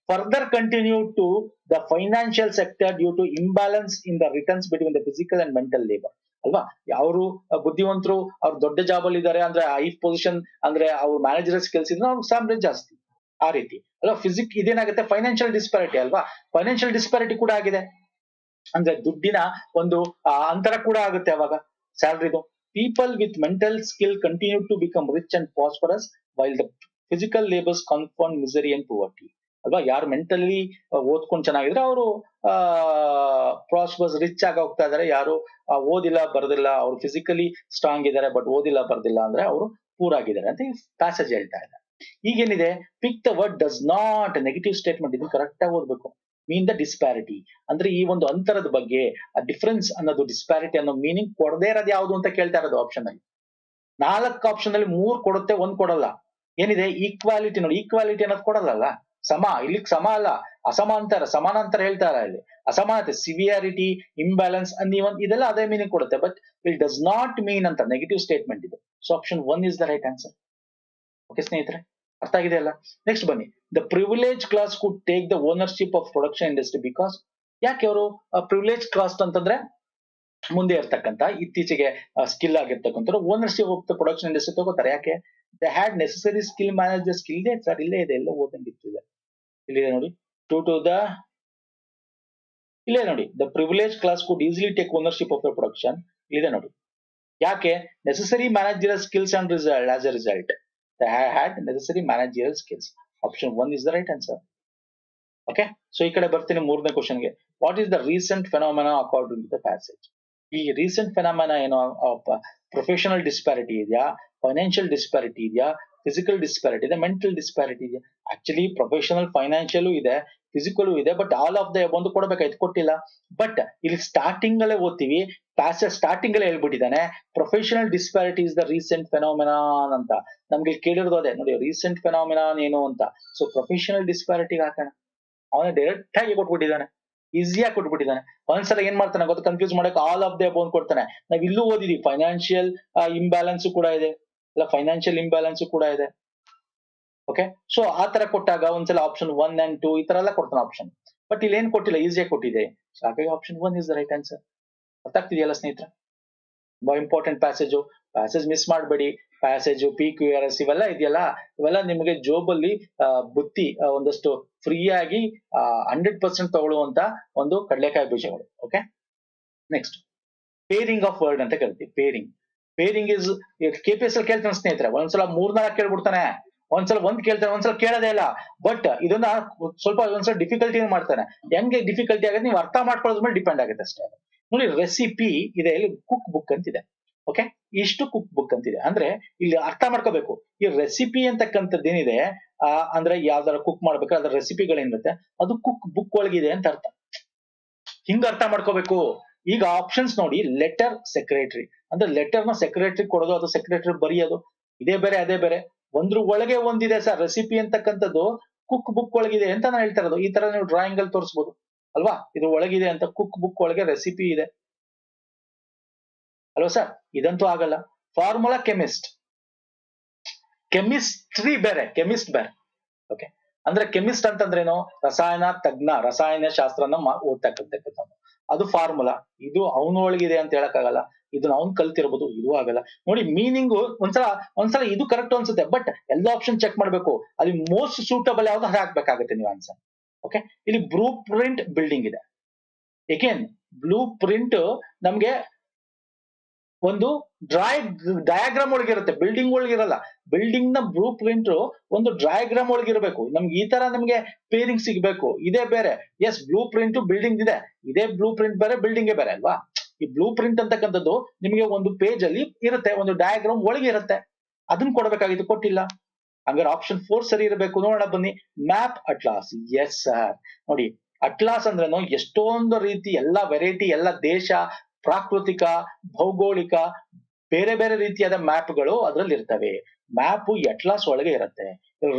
further continue to the financial sector due to imbalance in the returns between the physical and mental labour. ಅಲ್ವಾ? ಅವರು ಬುದ್ಧಿವಂತರು, ಅವ್ರು ದೊಡ್ಡ ಜಾಬ್ ಅಲ್ಲಿ ಇದ್ದಾರೆ ಅಂದ್ರೆ ಹೈ ಪೊಸಿಷನ್ ಅಂದ್ರೆ ಅವ್ರ ಮ್ಯಾನೇಜರ್ ಸ್ಕಿಲ್ಸ್ ಇದ್ರೆ ಅವ್ರಿಗೆ ಸ್ಯಾಲರಿ ಜಾಸ್ತಿ, ಆ ರೀತಿ ಅಲ್ವಾ? ಇದೇನಾಗುತ್ತೆ, ಫೈನಾನ್ಷಿಯಲ್ ಡಿಸ್ಪ್ಯಾರಿಟಿ ಅಲ್ವಾ? ಫೈನಾನ್ಷಿಯಲ್ ಡಿಸ್ಪ್ಯಾರಿಟಿ ಕೂಡ ಆಗಿದೆ, ಅಂದ್ರೆ ದುಡ್ಡಿನ ಒಂದು ಅಂತರ ಕೂಡ ಆಗುತ್ತೆ ಅವಾಗ ಸ್ಯಾಲರಿದು. People with mental skill continue to become rich and prosperous while the physical labours confirm misery and poverty. ಅಲ್ವಾ? ಯಾರು mentally ಓದ್ಕೊಂಡು ಚೆನ್ನಾಗಿದ್ರೆ ಅವರು ಪ್ರಾಸ್ಪರ್ಸ್ ರಿಚ್ ಆಗಿ ಹೋಗ್ತಾ ಇದಾರೆ, ಯಾರು ಓದಿಲ್ಲ ಬರ್ದಿಲ್ಲ, ಅವ್ರು ಫಿಸಿಕಲಿ ಸ್ಟ್ರಾಂಗ್ ಇದ್ದಾರೆ ಬಟ್ ಓದಿಲ್ಲ ಬರ್ದಿಲ್ಲ ಅಂದ್ರೆ ಅವರು ಪೂರ್ ಆಗಿದ್ದಾರೆ ಅಂತ ಈ ಪ್ಯಾಸೇಜ್ ಹೇಳ್ತಾ ಇದೆ. ಈಗೇನಿದೆ, pick the word does not, negative statement, ಇದು ಕರೆಕ್ಟ್ ಆಗಿ ಓದ್ಬೇಕು. ಮೀನ್ ದ ಡಿಸ್ಪ್ಯಾರಿಟಿ ಅಂದ್ರೆ ಈ ಒಂದು ಅಂತರದ ಬಗ್ಗೆ, ಆ ಡಿಫರೆನ್ಸ್ ಅನ್ನೋದು, ಡಿಸ್ಪ್ಯಾರಿಟಿ ಅನ್ನೋ ಮೀನಿಂಗ್ ಕೊಡದೇ ಇರೋದು ಯಾವುದು ಅಂತ ಕೇಳ್ತಾ ಇರೋದು ಆಪ್ಷನ್ ಅಲ್ಲಿ. 4 ಆಪ್ಷನ್ ಅಲ್ಲಿ 3 ಕೊಡುತ್ತೆ, 1 ಕೊಡಲ್ಲ. ಏನಿದೆ, ಈಕ್ವಾಲಿಟಿ ನೋಡಿ, ಈಕ್ವಾಲಿಟಿ ಅನ್ನೋದು ಕೊಡಲ್ಲ, ಸಮ, ಇಲ್ಲಿ ಸಮ ಅಲ್ಲ ಅಸಮಾಂತರ, ಸಮಾನಾಂತರ ಹೇಳ್ತಾರ ಇಲ್ಲಿ, ಅಸಮಾನತೆ, ಸಿವಿಯಾರಿಟಿ, ಇಂಬ್ಯಾಲೆನ್ಸ್ ಇದೆಲ್ಲ ಅದೇ ಮೀನಿಂಗ್ ಕೊಡುತ್ತೆ. ಬಟ್ ಇಟ್ ಡಸ್ ನಾಟ್ ಮೀನ್ ಅಂತ ನೆಗೆಟಿವ್ ಸ್ಟೇಟ್ಮೆಂಟ್ ಇದು. So option 1 is the right answer. Okay ಸ್ನೇಹಿತರೆ, ಅರ್ಥ ಆಗಿದೆ ಅಲ್ಲ? ನೆಕ್ಸ್ಟ್ ಬನ್ನಿ, the privilege class could take the ownership of production industry because, ಯಾಕೆ ಅವರು ಪ್ರಿವಿಲೇಜ್ ಕ್ಲಾಸ್ ಅಂತಂದ್ರೆ ಮುಂದೆ ಇರ್ತಕ್ಕಂಥ ಇತ್ತೀಚೆಗೆ ಸ್ಕಿಲ್ ಆಗಿರ್ತಕ್ಕಂಥ ownership of the production industry ತಗೋತಾರೆ. ಯಾಕೆ? They had necessary skill manage skill ಇದೆ ಸರ್, ಇಲ್ಲೇ ಇದೆ, ಎಲ್ಲ ಓದಂಗಿತ್ತಿದೆ, ಇಲ್ಲಿದೆ ನೋಡಿ, ಇಲ್ಲೇ ನೋಡಿ, the privilege class could easily take ownership of the production, ಇಲ್ಲಿದೆ ನೋಡಿ. ಯಾಕೆ? Necessary managerial skills and result, as a result they had necessary managerial skills. Option 1 is the right answer. Okay, so ಈ ಕಡೆ ಬರ್ತೀನಿ ಮೂರನೇ ಕ್ವಶನ್ ಗೆ. What is the recent phenomena according to the passage? ಈ recent phenomena ಏನೋ, professional disparity ಇದೆಯಾ, financial disparity ಇದೆಯಾ, physical disparity ಇದೆ, ಮೆಂಟಲ್ ಡಿಸ್ಪ್ಯಾರಿಟಿ ಇದೆ? ಆಕ್ಚುಲಿ ಪ್ರೊಫೆಷನಲ್, ಫೈನಾನ್ಷಿಯಲ್ ಇದೆ, ಫಿಸಿಕಲ್ ಇದೆ, ಬಟ್ ಆಲ್ ಆಫ್ ದ ಒಂದು ಕೊಡಬೇಕಾಯ್ತು, ಕೊಟ್ಟಿಲ್ಲ. ಬಟ್ ಇಲ್ಲಿ ಸ್ಟಾರ್ಟಿಂಗ್ ಅಲ್ಲೇ ಓದ್ತೀವಿ, ಪ್ಯಾಸೇಜ್ ಸ್ಟಾರ್ಟಿಂಗ್ ಅಲ್ಲೇ ಹೇಳ್ಬಿಟ್ಟಿದ್ದಾನೆ, professional disparity is the recent phenomenon ಅಂತ. ನಮ್ಗೆ ಕೇಳಿರೋದು ಅದೇ ನೋಡಿ, ರೀಸೆಂಟ್ ಫೆನಾಮಿನಾನ್ ಏನು ಅಂತ. ಸೊ ಪ್ರೊಫೆಷನಲ್ ಡಿಸ್ಪ್ಯಾರಿಟಿಗೆ ಹಾಕೋಣ, ಅವನೇ ಡೈರೆಕ್ಟ್ ಆಗಿ ಕೊಟ್ಬಿಟ್ಟಿದ್ದಾನೆ, ಈಸಿಯಾಗಿ ಕೊಟ್ಬಿಟ್ಟಿದ್ದಾನೆ. ಒಂದ್ಸಲ ಏನ್ ಮಾಡ್ತಾನೆ ಗೊತ್ತು, ಕನ್ಫ್ಯೂಸ್ ಮಾಡಕ್ಕೆ ಆಲ್ ಆಫ್ ದ ಅಬೌವ್ ಕೊಡ್ತಾನೆ. ನಾವ್ ಇಲ್ಲೂ ಓದಿದೀವಿ, ಫೈನಾನ್ಷಿಯಲ್ ಇಂಬ್ಯಾಲೆನ್ಸ್ ಕೂಡ ಇದೆ, ಇಲ್ಲ ಫೈನಾನ್ಷಿಯಲ್ ಇಂಬ್ಯಾಲೆನ್ಸ್ ಕೂಡ ಇದೆ. ಓಕೆ, ಸೊ ಆ ತರ ಕೊಟ್ಟಾಗ ಒಂದ್ಸಲ ಆಪ್ಷನ್ 1 and 2 ಈ ತರ ಎಲ್ಲ ಕೊಡ್ತಾನೆ ಆಪ್ಷನ್. ಬಟ್ ಇಲ್ಲಿ ಏನ್ ಕೊಟ್ಟಿಲ್ಲ, ಈಸಿಯಾಗಿ ಕೊಟ್ಟಿದೆ. ಸೊ ಹಾಗಾಗಿ option 1 is the right answer. ಅರ್ಥ ಆಗ್ತಿದೆಯಲ್ಲ ಸ್ನೇಹಿತರೆ? ತುಂಬಾ ಇಂಪಾರ್ಟೆಂಟ್ ಪ್ಯಾಸೇಜ್ ಮಿಸ್ ಮಾಡಬೇಡಿ. ಪ್ಯಾಸೇಜ್, PQRS ಇವೆಲ್ಲ ಇದೆಯಲ್ಲ, ಇವೆಲ್ಲ ನಿಮಗೆ ಜೋಬಲ್ಲಿ ಬುತ್ತಿ ಒಂದಷ್ಟು ಫ್ರೀ ಆಗಿ 100% ತಗೊಳ್ಳುವಂತ ಒಂದು ಕಡಲೆಕಾಯಿ ಬೀಜಗಳು. Okay, next pairing of word ಅಂತ ಕರಿತೀವಿ. ಪೇರಿಂಗ್ ಇಸ್ KPS ಅಲ್ಲಿ ಕೇಳ್ತಾನೆ ಸ್ನೇಹಿತರೆ, ಒಂದ್ಸಲ 3-4 ಕೇಳ್ಬಿಡ್ತಾನೆ, ಒಂದ್ಸಲ 1 ಕೇಳ್ತಾನೆ, ಒಂದ್ಸಲ ಕೇಳೋದೇ ಇಲ್ಲ. ಬಟ್ ಇದನ್ನ ಸ್ವಲ್ಪ ಒಂದ್ಸಲ ಡಿಫಿಕಲ್ಟಿ ಮಾಡ್ತಾನೆ. ಹೆಂಗೆ ಡಿಫಿಕಲ್ಟಿ ಆಗುತ್ತೆ ನೀವು ಅರ್ಥ ಮಾಡ್ಕೊಳ್ಳೋದ್ರ ಮೇಲೆ ಡಿಪೆಂಡ್ ಆಗುತ್ತೆ ಅಷ್ಟೇ. ನೋಡಿ, ರೆಸಿಪಿ ಇದೆ, ಇಲ್ಲಿ ಕುಕ್ ಬುಕ್ ಅಂತಿದೆ. ಓಕೆ, ಇಷ್ಟು ಕುಕ್ ಬುಕ್ ಅಂತಿದೆ ಅಂದ್ರೆ ಇಲ್ಲಿ ಅರ್ಥ ಮಾಡ್ಕೋಬೇಕು. ಈ ರೆಸಿಪಿ ಅಂತಕ್ಕಂಥದ್ದು ಏನಿದೆ, ಅಂದ್ರೆ ಯಾವ್ದಾರ ಕುಕ್ ಮಾಡ್ಬೇಕಾದ್ರೆ ಅದ್ರ ರೆಸಿಪಿಗಳೇನಿರುತ್ತೆ ಅದು ಕುಕ್ ಬುಕ್ ಒಳಗಿದೆ ಅಂತ ಅರ್ಥ. ಹಿಂಗ ಅರ್ಥ ಮಾಡ್ಕೋಬೇಕು. ಈಗ ಆಪ್ಷನ್ಸ್ ನೋಡಿ, ಲೆಟರ್, ಸೆಕ್ರೆಟರಿ ಅಂದ್ರೆ ಲೆಟರ್ ನ ಸೆಕ್ರೆಟರಿ ಕೊಡೋದು, ಅದು ಸೆಕ್ರೆಟರಿ ಬರೆಯೋದು, ಇದೇ ಬೇರೆ ಅದೇ ಬೇರೆ. ಒಂದ್ರ ಒಳಗೆ ಒಂದಿದೆ ಸರ್, ರೆಸಿಪಿ ಅಂತಕ್ಕಂಥದ್ದು ಕುಕ್ ಬುಕ್ ಒಳಗಿದೆ ಅಂತ ನಾನು ಹೇಳ್ತಾ ಇರೋದು. ಈ ತರ ನೀವು ಡ್ರಾಯಿಂಗ್ ಅಲ್ಲಿ ತೋರಿಸಬಹುದು ಅಲ್ವಾ, ಇದು ಒಳಗಿದೆ ಅಂತ, ಕುಕ್ ಬುಕ್ ಒಳಗೆ ರೆಸಿಪಿ ಇದೆ ಅಲ್ವಾ ಸರ್? ಇದಂತೂ ಆಗಲ್ಲ. ಫಾರ್ಮುಲಾ ಕೆಮಿಸ್ಟ್, ಕೆಮಿಸ್ಟ್ರಿ ಬೇರೆ, ಕೆಮಿಸ್ಟ್ ಬೇರೆ. ಓಕೆ, ಅಂದ್ರೆ ಕೆಮಿಸ್ಟ್ ಅಂತಂದ್ರೇನು, ರಸಾಯನ ತಜ್ಞ, ರಸಾಯನ ಶಾಸ್ತ್ರನ ಓದ್ತಕ್ಕಂಥದ್ದು, ಅದು ಫಾರ್ಮುಲಾ. ಇದು ಅವನೊಳಗಿದೆ ಅಂತ ಹೇಳಕ್ಕಾಗಲ್ಲ, ಇದನ್ನ ಅವ್ನ್ ಕಲ್ತಿರ್ಬೋದು, ಇದು ಆಗಲ್ಲ. ನೋಡಿ ಮೀನಿಂಗ್ ಒಂದ್ಸಲ ಇದು ಕರೆಕ್ಟ್ ಅನ್ಸುತ್ತೆ, ಬಟ್ ಎಲ್ಲ ಆಪ್ಷನ್ ಚೆಕ್ ಮಾಡ್ಬೇಕು, ಅಲ್ಲಿ ಮೋಸ್ಟ್ ಸೂಟಬಲ್ ಯಾವ್ದು ಹಾಕ್ಬೇಕಾಗತ್ತೆ ನೀವು ಆನ್ಸರ್. ಓಕೆ, ಇಲ್ಲಿ ಬ್ಲೂ ಪ್ರಿಂಟ್ ಬಿಲ್ಡಿಂಗ್ ಇದೆ. ಎಗೇನ್ ಬ್ಲೂ ಪ್ರಿಂಟ್ ನಮ್ಗೆ ಒಂದು ಡಯಾಗ್ರಾಮ್ ಒಳಗಿರುತ್ತೆ, ಬಿಲ್ಡಿಂಗ್ ಒಳಗಿರಲ್ಲ. ಬಿಲ್ಡಿಂಗ್ ನ ಬ್ಲೂ ಪ್ರಿಂಟ್ ಒಂದು ಡಯಾಗ್ರಾಮ್ ಒಳಗಿರ್ಬೇಕು. ನಮ್ಗೆ ಈ ತರ ನಮ್ಗೆ ಪೇರಿಂಗ್ ಸಿಗ್ಬೇಕು, ಇದೇ ಬೇರೆ. ಎಸ್, ಬ್ಲೂ ಪ್ರಿಂಟ್ ಬಿಲ್ಡಿಂಗ್ ಇದೆ, ಇದೇ ಬ್ಲೂ ಪ್ರಿಂಟ್ ಬೇರೆ, ಬಿಲ್ಡಿಂಗ್ ಬೇರೆ ಅಲ್ವಾ? ಈ ಬ್ಲೂ ಪ್ರಿಂಟ್ ಅಂತಕ್ಕಂಥದ್ದು ನಿಮಗೆ ಒಂದು ಪೇಜ್ ಅಲ್ಲಿ ಇರುತ್ತೆ, ಒಂದು ಡಯಾಗ್ರಾಮ್ ಒಳಗೆ ಇರುತ್ತೆ, ಅದನ್ನ ಕೊಡಬೇಕಾಗಿತ್ತು, ಕೊಟ್ಟಿಲ್ಲ. ಹಂಗಾರೆ ಆಪ್ಷನ್ 4 ಸರಿ ಇರಬೇಕು. ನೋಡೋಣ ಬನ್ನಿ. Map atlas, yes sir. ನೋಡಿ, ಅಟ್ಲಾಸ್ ಅಂದ್ರೇನು, ಎಷ್ಟೊಂದು ರೀತಿ, ಎಲ್ಲಾ ವೆರೈಟಿ, ಎಲ್ಲ ದೇಶ, ಪ್ರಾಕೃತಿಕ, ಭೌಗೋಳಿಕ, ಬೇರೆ ಬೇರೆ ರೀತಿಯಾದ ಮ್ಯಾಪ್ಗಳು ಅದ್ರಲ್ಲಿ ಇರ್ತವೆ. ಮ್ಯಾಪ್ ಅಟ್ಲಾಸ್ ಒಳಗೆ ಇರುತ್ತೆ.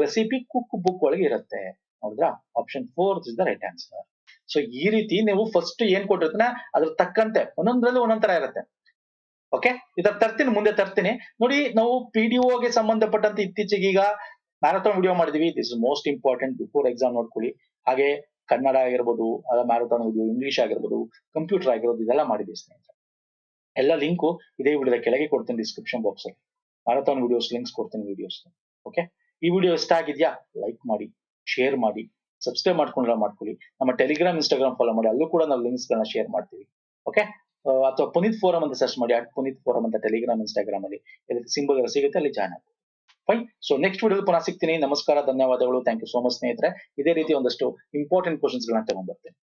ರೆಸಿಪಿ ಕುಕ್ ಬುಕ್ ಒಳಗೆ ಇರುತ್ತೆ. ಹೌದಾ? Option 4 is the right answer. So ಈ ರೀತಿ ನೀವು ಫಸ್ಟ್ ಏನ್ ಕೊಟ್ಟಿರ್ತಾನೆ ಅದ್ರ ತಕ್ಕಂತೆ ಒಂದೊಂದ್ರಲ್ಲೂ ಒಂದೊಂದ್ ತರ ಇರುತ್ತೆ. ಓಕೆ, ಇದನ್ನ ತರ್ತೀನಿ, ಮುಂದೆ ತರ್ತೀನಿ. ನೋಡಿ, ನಾವು PDOಗೆ ಸಂಬಂಧಪಟ್ಟಂತೆ ಇತ್ತೀಚೆಗೆ ಈಗ ಮ್ಯಾರಥಾನ್ ವಿಡಿಯೋ ಮಾಡಿದೀವಿ. This is most important before exam ನೋಡ್ಕೊಳ್ಳಿ. ಹಾಗೆ ಕನ್ನಡ ಆಗಿರ್ಬೋದು, ಮ್ಯಾರಥಾನ್ ವಿಡಿಯೋ, ಇಂಗ್ಲಿಷ್ ಆಗಿರ್ಬೋದು, ಕಂಪ್ಯೂಟರ್ ಆಗಿರ್ಬೋದು, ಇದೆಲ್ಲ ಮಾಡಿದೀವಿ ಸ್ನೇಹಿತರೆ. ಎಲ್ಲ ಲಿಂಕು ಇದೇ ವಿಡಿಯೋದ ಕೆಳಗೆ ಕೊಡ್ತೀನಿ ಡಿಸ್ಕ್ರಿಪ್ಷನ್ ಬಾಕ್ಸ್ ಅಲ್ಲಿ. ಮ್ಯಾರಥಾನ್ ವಿಡಿಯೋಸ್ ಲಿಂಕ್ಸ್ ಕೊಡ್ತೀನಿ ವಿಡಿಯೋಸ್. ಓಕೆ, ಈ ವಿಡಿಯೋ ಇಷ್ಟ ಆಗಿದ್ಯಾ? ಲೈಕ್ ಮಾಡಿ, ಶೇರ್ ಮಾಡಿ, ಸಬ್ಸ್ಕ್ರೈಬ್ ಮಾಡ್ಕೊಂಡ್ರೆ ಮಾಡ್ಕೊಳ್ಳಿ. ನಮ್ಮ ಟೆಲಿಗ್ರಾಮ್, ಇನ್ಸ್ಟಾಗ್ರಾಮ್ ಫಾಲೋ ಮಾಡಿ, ಅಲ್ಲೂ ಕೂಡ ನಾವು ಲಿಂಕ್ಸ್ ಗಳನ್ನ ಶೇರ್ ಮಾಡ್ತೀವಿ. ಓಕೆ, ಅಥವಾ ಪುನೀತ್ ಫೋರಂ ಅಂತ ಸರ್ಚ್ ಮಾಡಿ, ಪುನೀತ್ ಫೋರಂ ಅಂತ ಟೆಲಿಗ್ರಾಮ್, ಇನ್ಸ್ಟಾಗ್ರಾಮ್ ಅಲ್ಲಿ ಸಿಂಬಲ್ ಸಿಗುತ್ತೆ, ಅಲ್ಲಿ ಜಾಯ್ನ್ ಆಗಿ. ಫೈನ್. ಸೊ ನೆಕ್ಸ್ಟ್ ವಿಡಿಯೋ ಪುನಃ ಸಿಗ್ತೀನಿ. ನಮಸ್ಕಾರ, ಧನ್ಯವಾದಗಳು. ಥ್ಯಾಂಕ್ ಯು ಸೋ ಮಚ್ ಸ್ನೇಹಿತರೆ. ಇದೇ ರೀತಿ ಒಂದಷ್ಟು ಇಂಪಾರ್ಟೆಂಟ್ ಕ್ವಶನ್ಸ್ ಗಳನ್ನ ತಗೊಂಡ್ಬರ್ತೇನೆ.